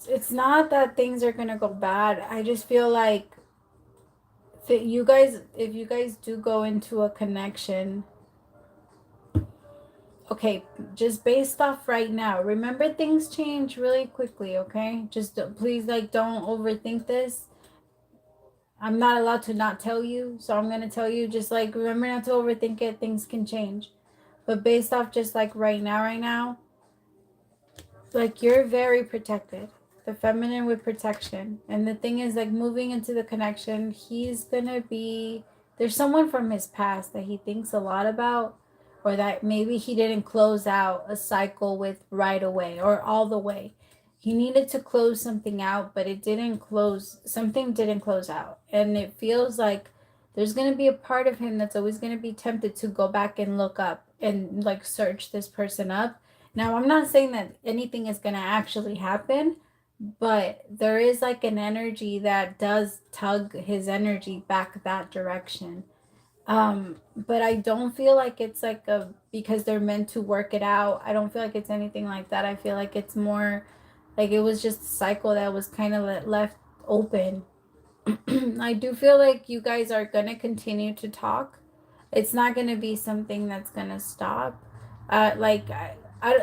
It's not that things are gonna go bad. I just feel like that you guys, if you guys do go into a connection, okay, just based off right now. Remember, things change really quickly. Okay, just please, like, don't overthink this. I'm not allowed to not tell you, so I'm gonna tell you. Just like remember not to overthink it. Things can change, but based off just like right now, like you're very protected, the feminine with protection. And the thing is, like, moving into the connection, he's gonna be, there's someone from his past that he thinks a lot about, or that maybe he didn't close out a cycle with right away or all the way. He needed to close something out, but it didn't close, something didn't close out, and it feels like there's going to be a part of him that's always going to be tempted to go back and look up and like search this person up. Now, I'm not saying that anything is going to actually happen, but there is like an energy that does tug his energy back that direction. But I don't feel like it's like a, because they're meant to work it out. I don't feel like it's anything like that. I feel like it's more like it was just a cycle that was kind of left open. I do feel like you guys are going to continue to talk. It's not going to be something that's going to stop.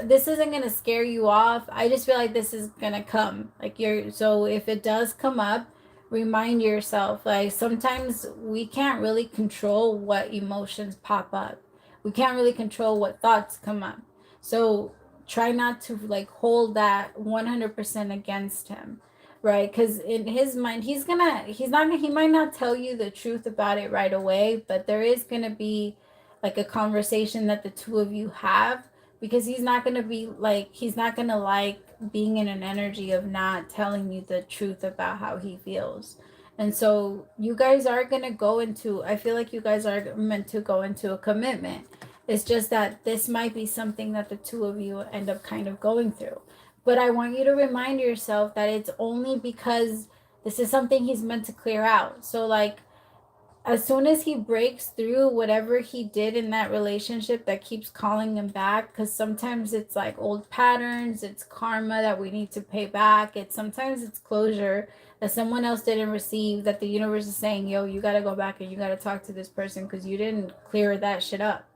This isn't going to scare you off. I just feel like this is going to come. Like you're, so if it does come up, remind yourself, like sometimes we can't really control what emotions pop up. We can't really control what thoughts come up. So try not to like hold that 100% against him, right? Because in his mind, he might not tell you the truth about it right away, but there is gonna be like a conversation that the two of you have, because he's not gonna like being in an energy of not telling you the truth about how he feels. And so you guys are gonna go into, I feel like you guys are meant to go into a commitment. It's just that this might be something that the two of you end up kind of going through. But I want you to remind yourself that it's only because this is something he's meant to clear out. So like as soon as he breaks through whatever he did in that relationship that keeps calling him back, because sometimes it's like old patterns, it's karma that we need to pay back, it's sometimes it's closure that someone else didn't receive, that the universe is saying, yo, you got to go back and you got to talk to this person because you didn't clear that shit up.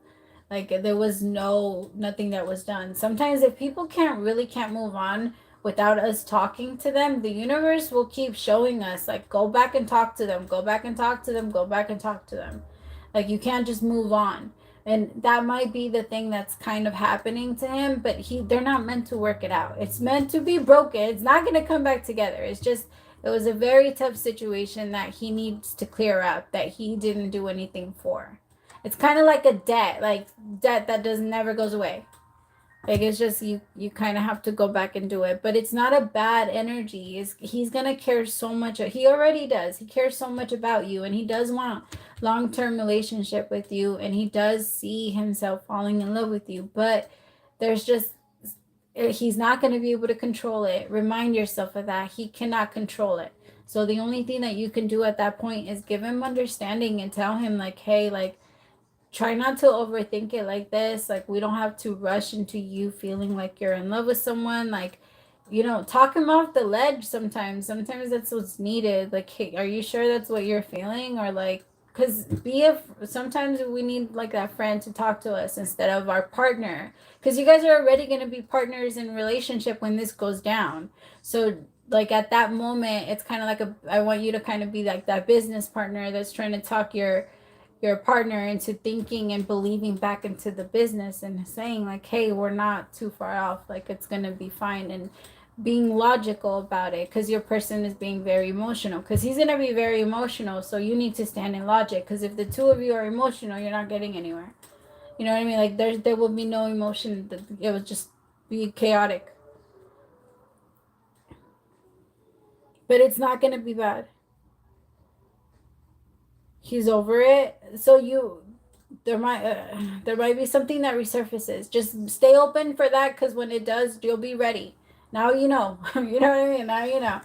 Like there was nothing that was done. Sometimes if people can't move on without us talking to them, the universe will keep showing us like go back and talk to them, go back and talk to them, go back and talk to them. Like you can't just move on. And that might be the thing that's kind of happening to him, but they're not meant to work it out. It's meant to be broken. It's not going to come back together. It's just it was a very tough situation that he needs to clear up that he didn't do anything for. It's kind of like a debt, like debt that does never goes away. Like it's just you kind of have to go back and do it, but it's not a bad energy. He's gonna care so much. He already does. He cares so much about you, and he does want long-term relationship with you, and he does see himself falling in love with you. But there's just he's not going to be able to control it. Remind yourself of that. He cannot control it. So the only thing that you can do at that point is give him understanding and tell him like, hey, like try not to overthink it like this. Like we don't have to rush into you feeling like you're in love with someone. Like, talk him off the ledge sometimes that's what's needed. Like, hey, are you sure that's what you're feeling? Or like, because sometimes we need like that friend to talk to us instead of our partner, because you guys are already going to be partners in relationship when this goes down. So like at that moment it's kind of like I want you to kind of be like that business partner that's trying to talk your partner into thinking and believing back into the business and saying like, hey, we're not too far off, like it's gonna be fine, and being logical about it, because your person is being very emotional, because he's gonna be very emotional, so you need to stand in logic, because if the two of you are emotional you're not getting anywhere. You know what I mean? Like there will be no emotion. It will just be chaotic, but it's not gonna be bad. He's over it. So there might be something that resurfaces. Just stay open for that, because when it does, you'll be ready. Now you know. You know what I mean? Now you know.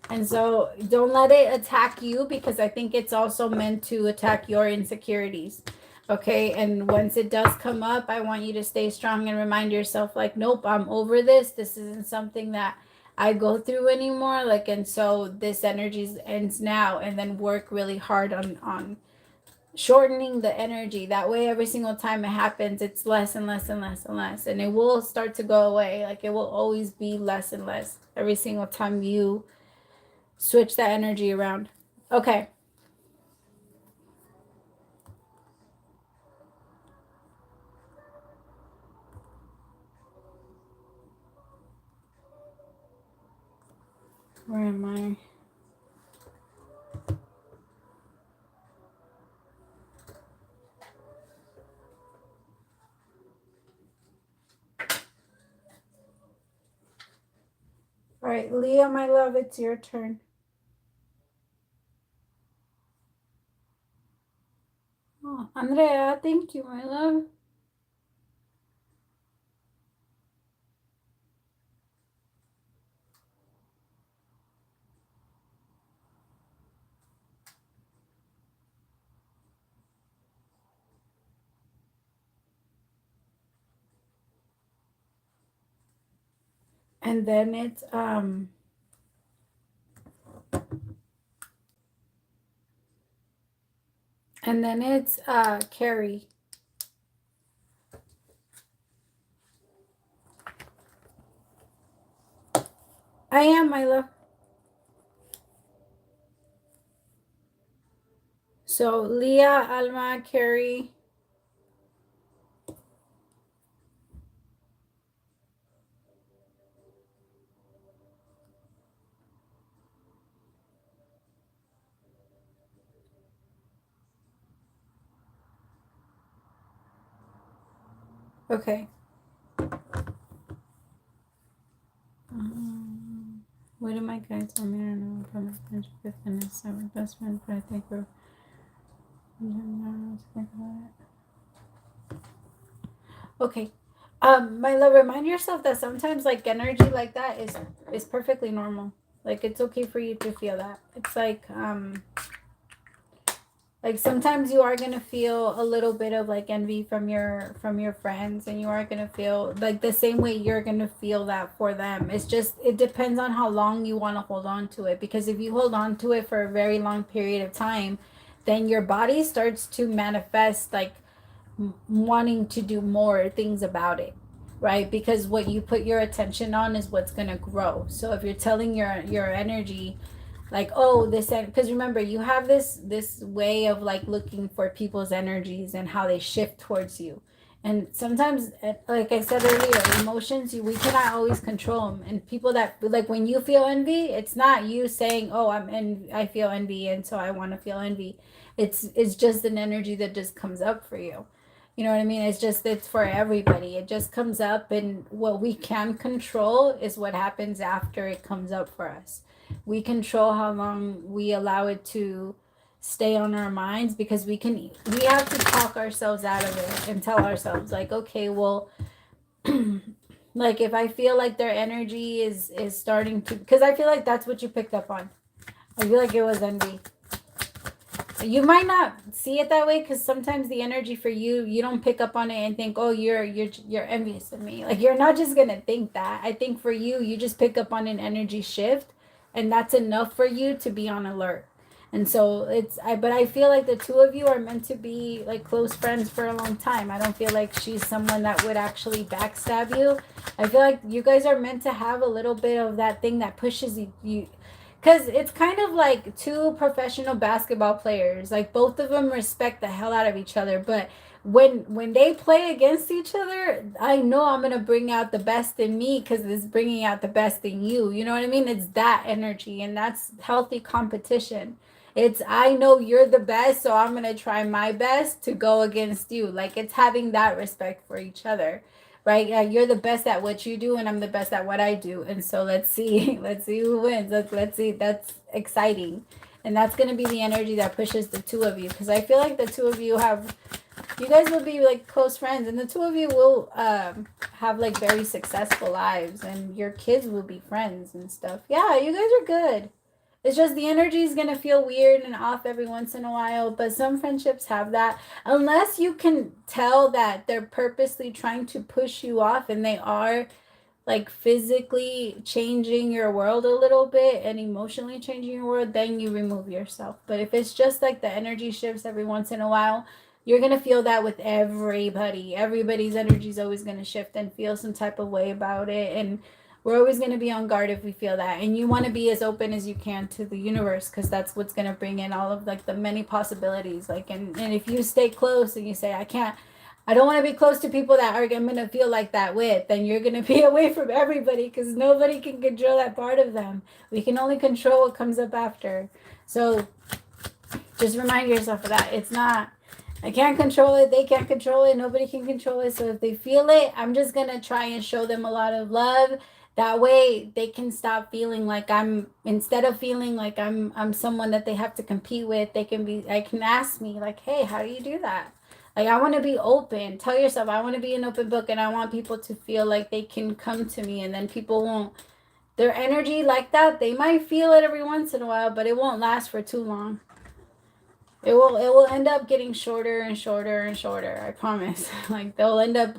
And so don't let it attack you, because I think it's also meant to attack your insecurities. Okay. And once it does come up, I want you to stay strong and remind yourself, like, nope, I'm over this. This isn't something that I go through anymore. Like, and so this energy ends now, and then work really hard on shortening the energy. That way, every single time it happens, it's less and less and less and less. And it will start to go away. Like, it will always be less and less every single time you switch that energy around. Okay. Where am I? All right, Leah, my love, it's your turn. Oh, Andrea, thank you, my love. And then it's Carrie. I am, my love. So Leah, Alma, Carrie. Okay. What do my guys tell me? I don't know from my friendship with Vanessa, my best friend, but I think we're. Okay. My love, remind yourself that sometimes like energy like that is perfectly normal. Like it's okay for you to feel that. It's like Like sometimes you are gonna feel a little bit of like envy from your friends, and you are gonna feel like the same way you're gonna feel that for them. It's just it depends on how long you want to hold on to it, because if you hold on to it for a very long period of time, then your body starts to manifest like wanting to do more things about it, right? Because what you put your attention on is what's going to grow. So if you're telling your energy like, oh, this, because remember, you have this way of like looking for people's energies and how they shift towards you. And sometimes, like I said earlier, emotions, we cannot always control them. And people that like, when you feel envy, it's not you saying, oh, I feel envy and so I want to feel envy. It's just an energy that just comes up for you. You know what I mean? It's for everybody. It just comes up, and what we can control is what happens after it comes up for us. We control how long we allow it to stay on our minds, because we have to talk ourselves out of it and tell ourselves like, okay, well, like if I feel like their energy is starting to, because I feel like that's what you picked up on. I feel like it was envy. You might not see it that way, because sometimes the energy for you, you don't pick up on it and think, oh, you're envious of me. Like, you're not just gonna think that. I think for you, you just pick up on an energy shift, and that's enough for you to be on alert. And so but I feel like the two of you are meant to be like close friends for a long time. I don't feel like she's someone that would actually backstab you. I feel like you guys are meant to have a little bit of that thing that pushes you, because it's kind of like two professional basketball players. Like, both of them respect the hell out of each other, but when they play against each other, I know I'm gonna bring out the best in me because it's bringing out the best in you. You know what I mean? It's that energy, and that's healthy competition. It's, I know you're the best, so I'm gonna try my best to go against you. Like, it's having that respect for each other, right? Yeah, you're the best at what you do, and I'm the best at what I do. And so let's see, let's see who wins. Let's see. That's exciting, and that's gonna be the energy that pushes the two of you. Because I feel like the two of you guys will be like close friends, and the two of you will have like very successful lives, and your kids will be friends and stuff. Yeah, you guys are good. It's just the energy is gonna feel weird and off every once in a while, but some friendships have that. Unless you can tell that they're purposely trying to push you off, and they are like physically changing your world a little bit and emotionally changing your world, then you remove yourself. But if it's just like the energy shifts every once in a while, you're gonna feel that with everybody. Everybody's energy is always gonna shift and feel some type of way about it. And we're always going to be on guard if we feel that. And you want to be as open as you can to the universe, because that's what's going to bring in all of like the many possibilities. Like, and if you stay close and you say, I don't want to be close to people that are going to feel like that with, then you're going to be away from everybody, because nobody can control that part of them. We can only control what comes up after. So just remind yourself of that. It's not, I can't control it. They can't control it. Nobody can control it. So if they feel it, I'm just going to try and show them a lot of love. That way they can stop feeling like instead of feeling like I'm someone that they have to compete with, I can ask me like, hey, how do you do that? Like, I want to be open. Tell yourself, I want to be an open book, and I want people to feel like they can come to me, and then people won't, their energy like that, they might feel it every once in a while, but it won't last for too long. It will end up getting shorter and shorter and shorter. I promise. Like, they'll end up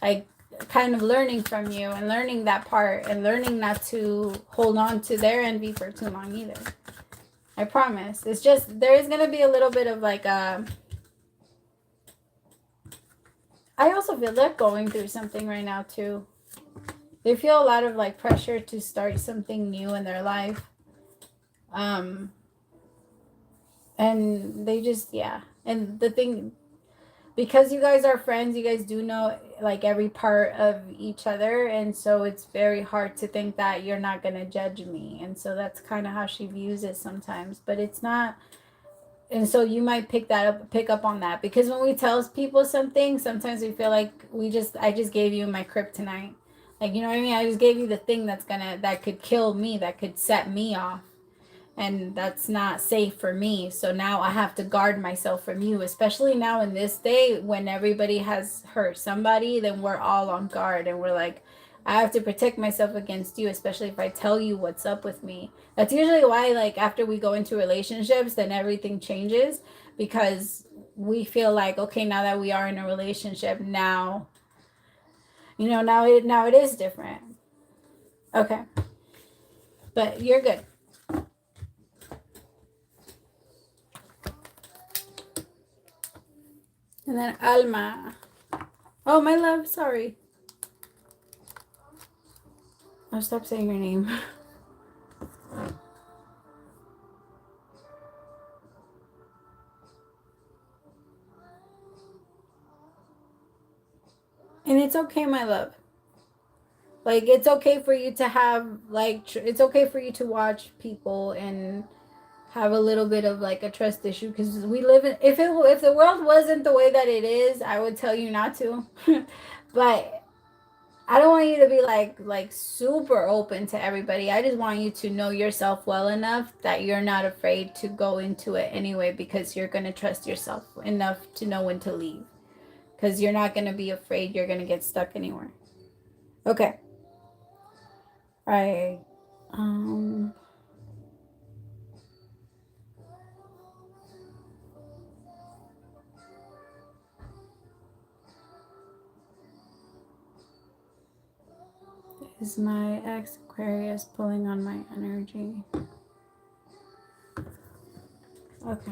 like kind of learning from you and learning that part and learning not to hold on to their envy for too long either. I promise. It's just there is gonna be a little bit of like I also feel they're going through something right now too. They feel a lot of like pressure to start something new in their life. And they just, yeah. And the thing, because you guys are friends, you guys do know like every part of each other, and so it's very hard to think that you're not going to judge me. And so that's kind of how she views it sometimes, but it's not. And so you might pick up on that, because when we tell people something, sometimes we feel like I just gave you my kryptonite. Like, you know what I mean? I just gave you the thing that could kill me, that could set me off, and that's not safe for me. So now I have to guard myself from you, especially now in this day when everybody has hurt somebody. Then we're all on guard, and we're like, I have to protect myself against you, especially if I tell you what's up with me. That's usually why, like, after we go into relationships, then everything changes, because we feel like, okay, now that we are in a relationship, now, now it is different. Okay. But you're good. And then Alma. Oh, my love, sorry. I'll stop saying your name. And it's okay, my love. Like, it's okay for you to have, like, it's okay for you to watch people and have a little bit of like a trust issue, because we live in, if the world wasn't the way that it is, I would tell you not to. But I don't want you to be like super open to everybody. I just want you to know yourself well enough that you're not afraid to go into it anyway, because you're going to trust yourself enough to know when to leave, because you're not going to be afraid you're going to get stuck anywhere. Okay. All right. Is my ex Aquarius pulling on my energy? Okay.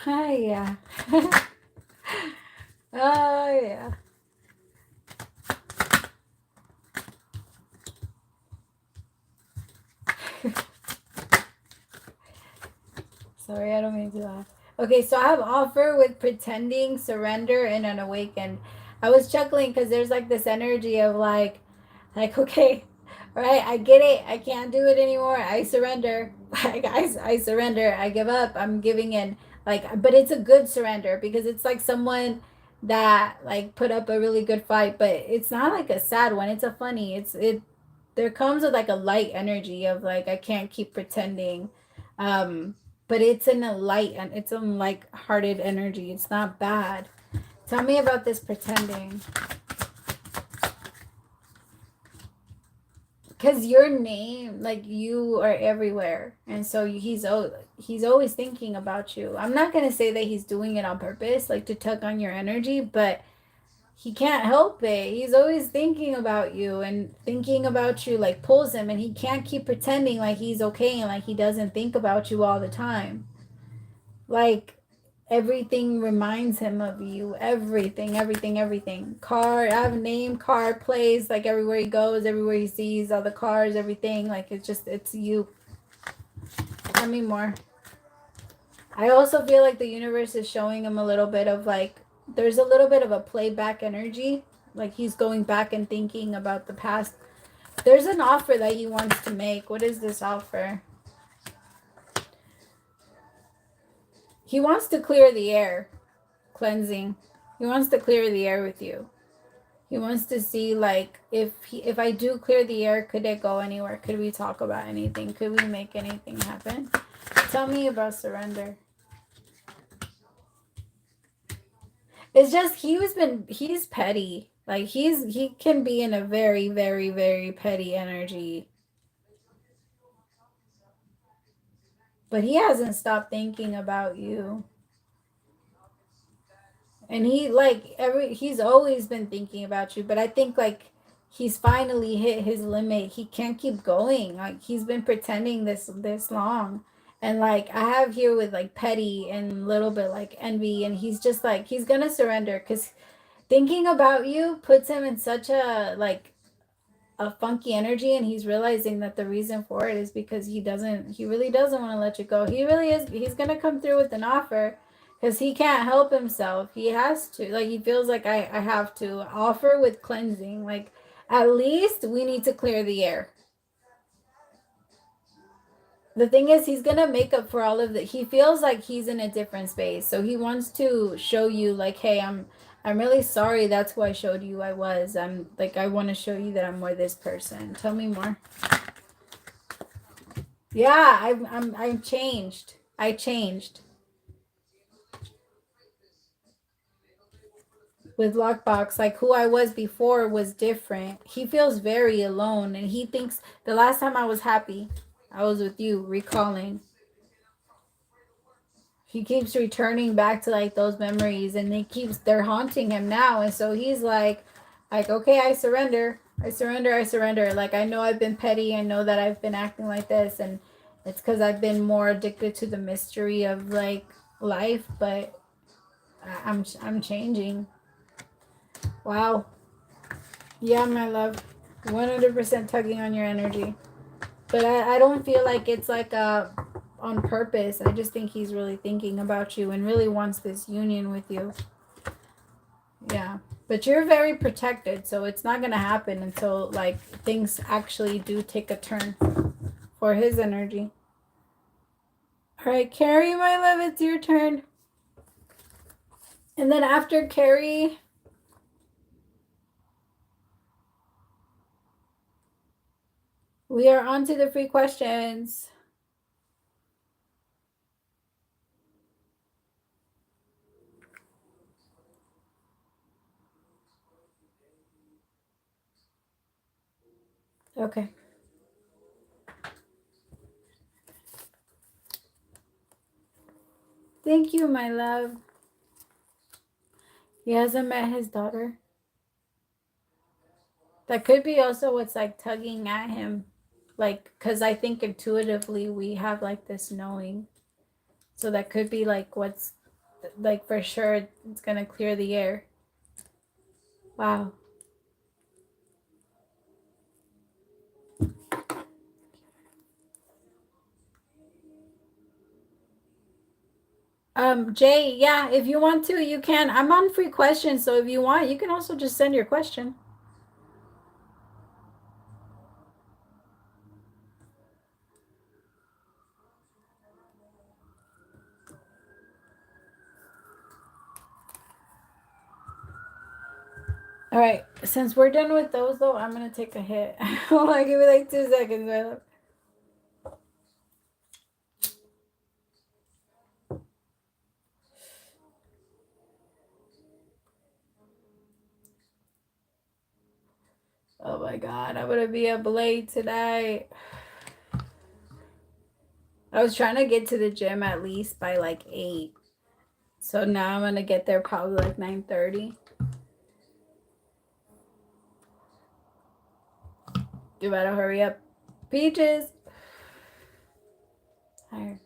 Hi, yeah. Oh, yeah. Sorry, I don't mean to laugh. Okay, so I have offer with pretending, surrender, and unawakened. I was chuckling because there's like this energy of okay, all right, I get it. I can't do it anymore. I surrender. I surrender. I give up. I'm giving in. Like, but it's a good surrender, because it's like someone that like put up a really good fight, but it's not like a sad one. It's a funny. It there comes with like a light energy of like, I can't keep pretending. But it's in a light, and it's a light-hearted energy. It's not bad. Tell me about this pretending. Because your name, like, you are everywhere, and so he's always thinking about you. I'm not gonna say that he's doing it on purpose, like to tug on your energy, but he can't help it. He's always thinking about you, and thinking about you like pulls him, and he can't keep pretending like he's okay and like he doesn't think about you all the time. Like, everything reminds him of you. Everything. Car, I have a name, car, plays, like everywhere he goes, everywhere he sees, all the cars, everything. Like, it's you. Tell me more. I also feel like the universe is showing him a little bit of like, there's a little bit of a playback energy. Like, he's going back and thinking about the past. There's an offer that he wants to make. What is this offer? He wants to clear the air. Cleansing. He wants to clear the air with you. He wants to see, like, if I do clear the air, could it go anywhere? Could we talk about anything? Could we make anything happen? Tell me about surrender. It's just he's petty. Like, he can be in a very, very, very petty energy. But he hasn't stopped thinking about you. And he's always been thinking about you, but I think like he's finally hit his limit. He can't keep going. Like, he's been pretending this long. And like, I have here with like petty and a little bit like envy, and he's just like, he's gonna surrender, because thinking about you puts him in such a like a funky energy, and he's realizing that the reason for it is because he really doesn't want to let you go. He's gonna come through with an offer, because he can't help himself. He has to, like, he feels like, I have to offer with cleansing. Like, at least we need to clear the air. the thing is, he's gonna make up for all of the, he feels like he's in a different space, so he wants to show you like, hey, I'm really sorry, that's who I showed you I was. I'm like, I want to show you that I'm more this person. Tell me more. Yeah, I'm changed. I changed. With Lockbox, like who I was before was different. He feels very alone, and he thinks the last time I was happy, I was with you, recalling. He keeps returning back to like those memories, and they're haunting him now, and so he's like, okay, I surrender. I surrender. I surrender. Like, I know I've been petty. I know that I've been acting like this, and it's because I've been more addicted to the mystery of like life, but I'm changing. Wow. Yeah, my love. 100% tugging on your energy. But I don't feel like it's like on purpose. I just think he's really thinking about you and really wants this union with you. Yeah. But you're very protected, so it's not going to happen until like things actually do take a turn for his energy. All right, Carrie, my love, it's your turn. And then after Carrie, we are on to the free questions. Okay. Thank you, my love. He hasn't met his daughter. That could be also what's like tugging at him. Like, because I think intuitively we have like this knowing. So that could be like what's like for sure it's going to clear the air. Wow. Jay, yeah, if you want to, you can. I'm on free questions, so if you want, you can also just send your question. All right, since we're done with those, though, I'm gonna take a hit. Hold on, give me like 2 seconds, my love. Oh my God, I'm gonna be up late tonight. I was trying to get to the gym at least by like 8. So now I'm gonna get there probably like 9:30. You better hurry up. Peaches. Higher.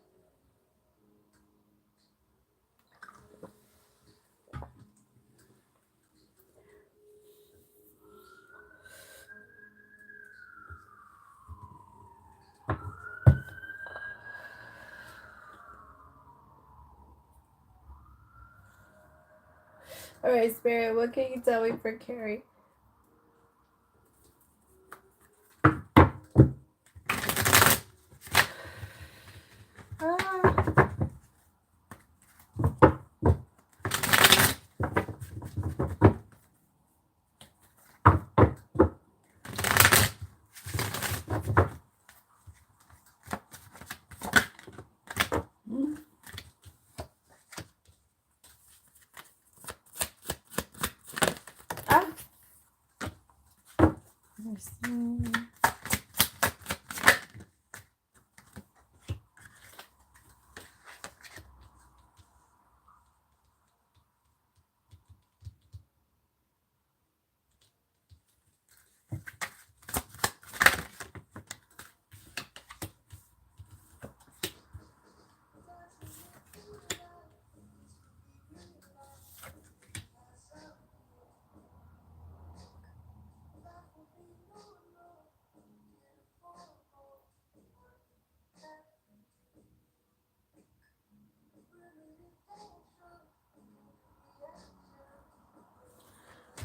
All right, Spirit, what can you tell me for Carrie? Ah. Ah.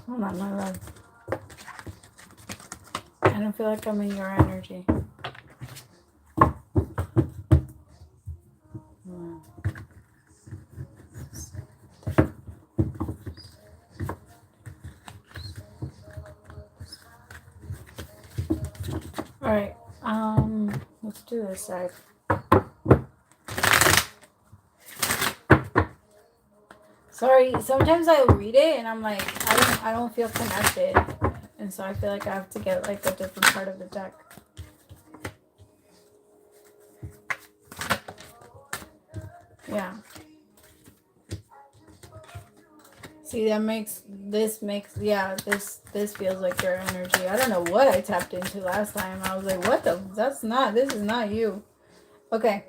Hold on, my love. I don't feel like I'm in your energy. All right. Let's do this side. Sorry, sometimes I read it and I'm like, I don't feel connected, and so I feel like I have to get like a different part of the deck. Yeah. See, this feels like your energy. I don't know what I tapped into last time. I was like, what the? This is not you. Okay.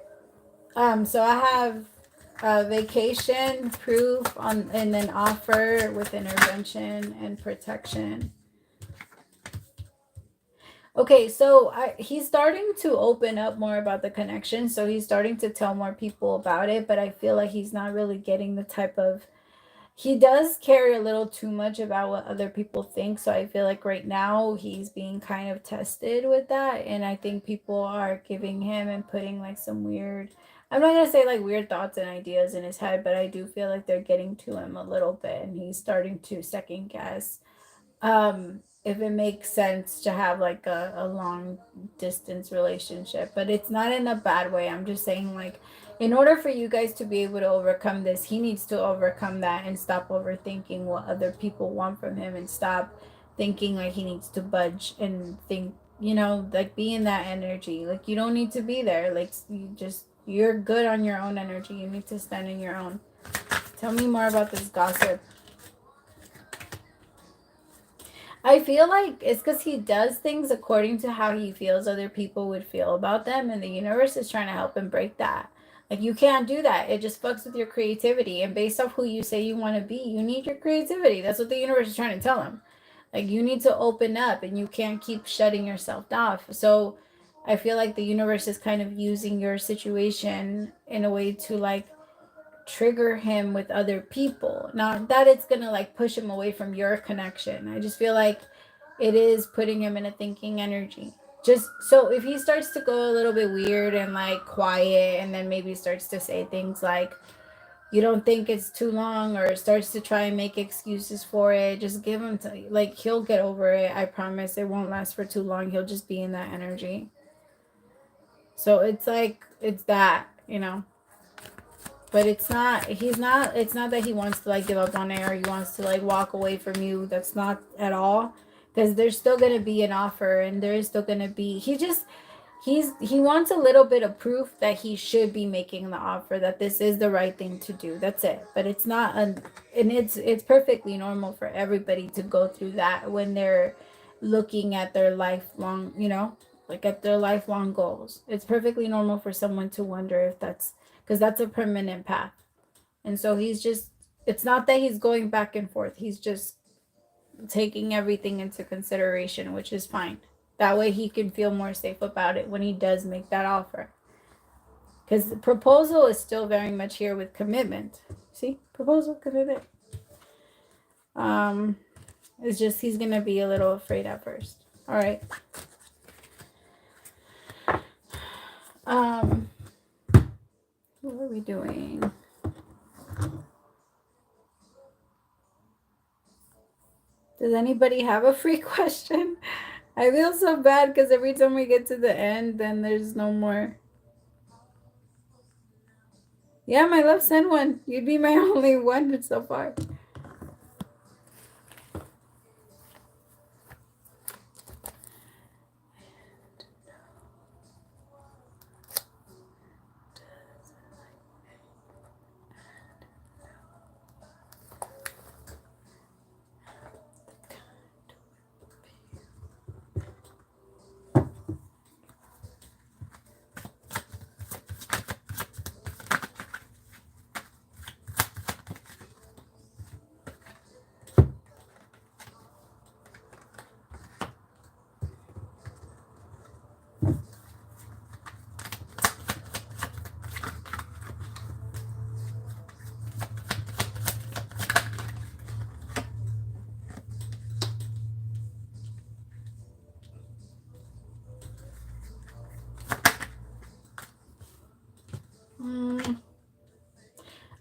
So I have vacation, proof on, and then offer with intervention and protection. Okay, so he's starting to open up more about the connection. So he's starting to tell more people about it, but I feel like he's not really getting the type of, he does care a little too much about what other people think. So I feel like right now he's being kind of tested with that. And I think people are giving him and putting like some weird, I'm not going to say like weird thoughts and ideas in his head, but I do feel like they're getting to him a little bit and he's starting to second guess if it makes sense to have like a long distance relationship, but it's not in a bad way. I'm just saying, like, in order for you guys to be able to overcome this, he needs to overcome that and stop overthinking what other people want from him and stop thinking like he needs to budge and think, like, be in that energy. Like, you don't need to be there. Like, you're good on your own energy. You need to stand in your own. Tell me more about this gossip. I feel like it's because he does things according to how he feels other people would feel about them, and the universe is trying to help him break that. Like, you can't do that. It just fucks with your creativity. And based off who you say you want to be, you need your creativity. That's what the universe is trying to tell him. Like, you need to open up and you can't keep shutting yourself off. So I feel like the universe is kind of using your situation in a way to, like, trigger him with other people. Not that it's gonna like push him away from your connection. I just feel like it is putting him in a thinking energy. Just so if he starts to go a little bit weird and like quiet and then maybe starts to say things like you don't think it's too long or starts to try and make excuses for it, just give him to, like, he'll get over it. I promise it won't last for too long. He'll just be in that energy. So it's like it's that. But it's not that he wants to like give up on it or he wants to like walk away from you. That's not at all, because there's still going to be an offer and there is still going to be, he wants a little bit of proof that he should be making the offer, that this is the right thing to do. That's it. But it's not and it's perfectly normal for everybody to go through that when they're looking at their lifelong, like at their lifelong goals. It's perfectly normal for someone to wonder if that's, because that's a permanent path. And so it's not that he's going back and forth. He's just taking everything into consideration, which is fine. That way he can feel more safe about it when he does make that offer. Because the proposal is still very much here with commitment. See? Proposal, commitment. It's just he's going to be a little afraid at first. All right. What are we doing? Does anybody have a free question? I feel so bad because every time we get to the end, then there's no more. Yeah, my love, send one. You'd be my only one so far.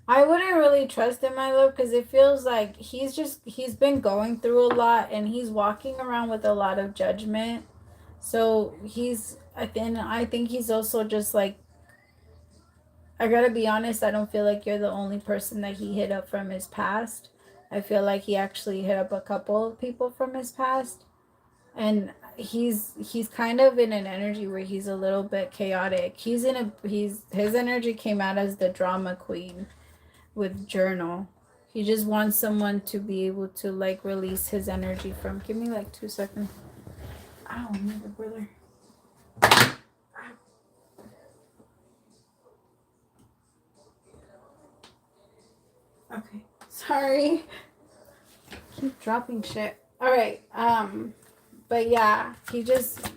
I wouldn't really trust him, my love, because it feels like he's been going through a lot and he's walking around with a lot of judgment. So I think he's also just like, I gotta be honest, I don't feel like you're the only person that he hit up from his past. I feel like he actually hit up a couple of people from his past. And he's kind of in an energy where he's a little bit chaotic. He's his energy came out as the drama queen with journal. He just wants someone to be able to like release his energy from. Give me like 2 seconds. Ow, nigga, brother. Okay. Sorry. Keep dropping shit. All right. But yeah, he just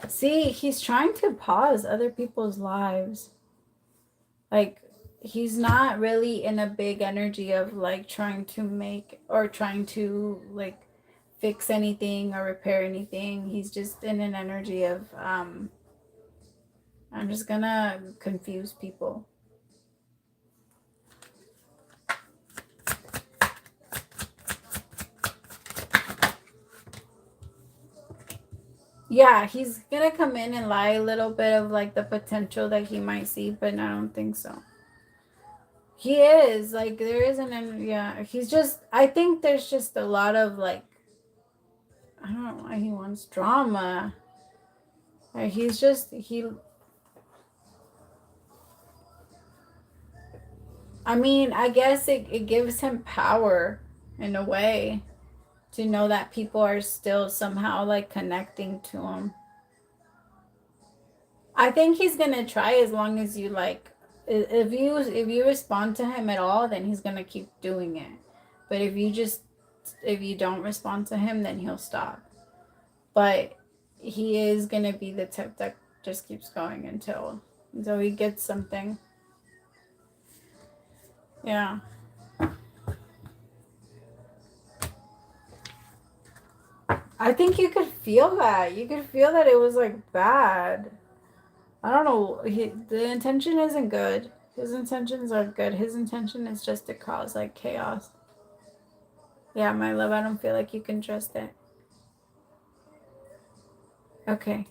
see, he's trying to pause other people's lives. Like he's not really in a big energy of like trying to make or trying to like fix anything or repair anything. He's just in an energy of I'm just gonna confuse people. Yeah, he's gonna come in and lie a little bit of like the potential that he might see, but I don't think so. He is like there isn't, yeah. He's just. I think there's just a lot of like. I don't know why he wants drama. He's just he. I mean, I guess it gives him power in a way to know that people are still somehow like connecting to him. I think he's gonna try as long as you like. If you respond to him at all, then he's gonna keep doing it. But if you don't respond to him, then he'll stop. But he is gonna be the type that just keeps going until he gets something. Yeah. I think you could feel that. You could feel that it was like bad. I don't know. The intention isn't good. His intentions are good. His intention is just to cause like chaos. Yeah, my love, I don't feel like you can trust it. Okay.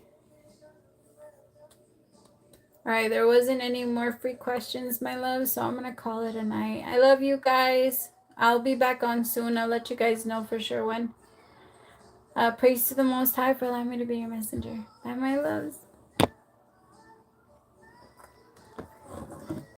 All right, there wasn't any more free questions, my love, so I'm going to call it a night. I love you guys. I'll be back on soon. I'll let you guys know for sure when. Praise to the Most High for allowing me to be your messenger. Bye, my loves.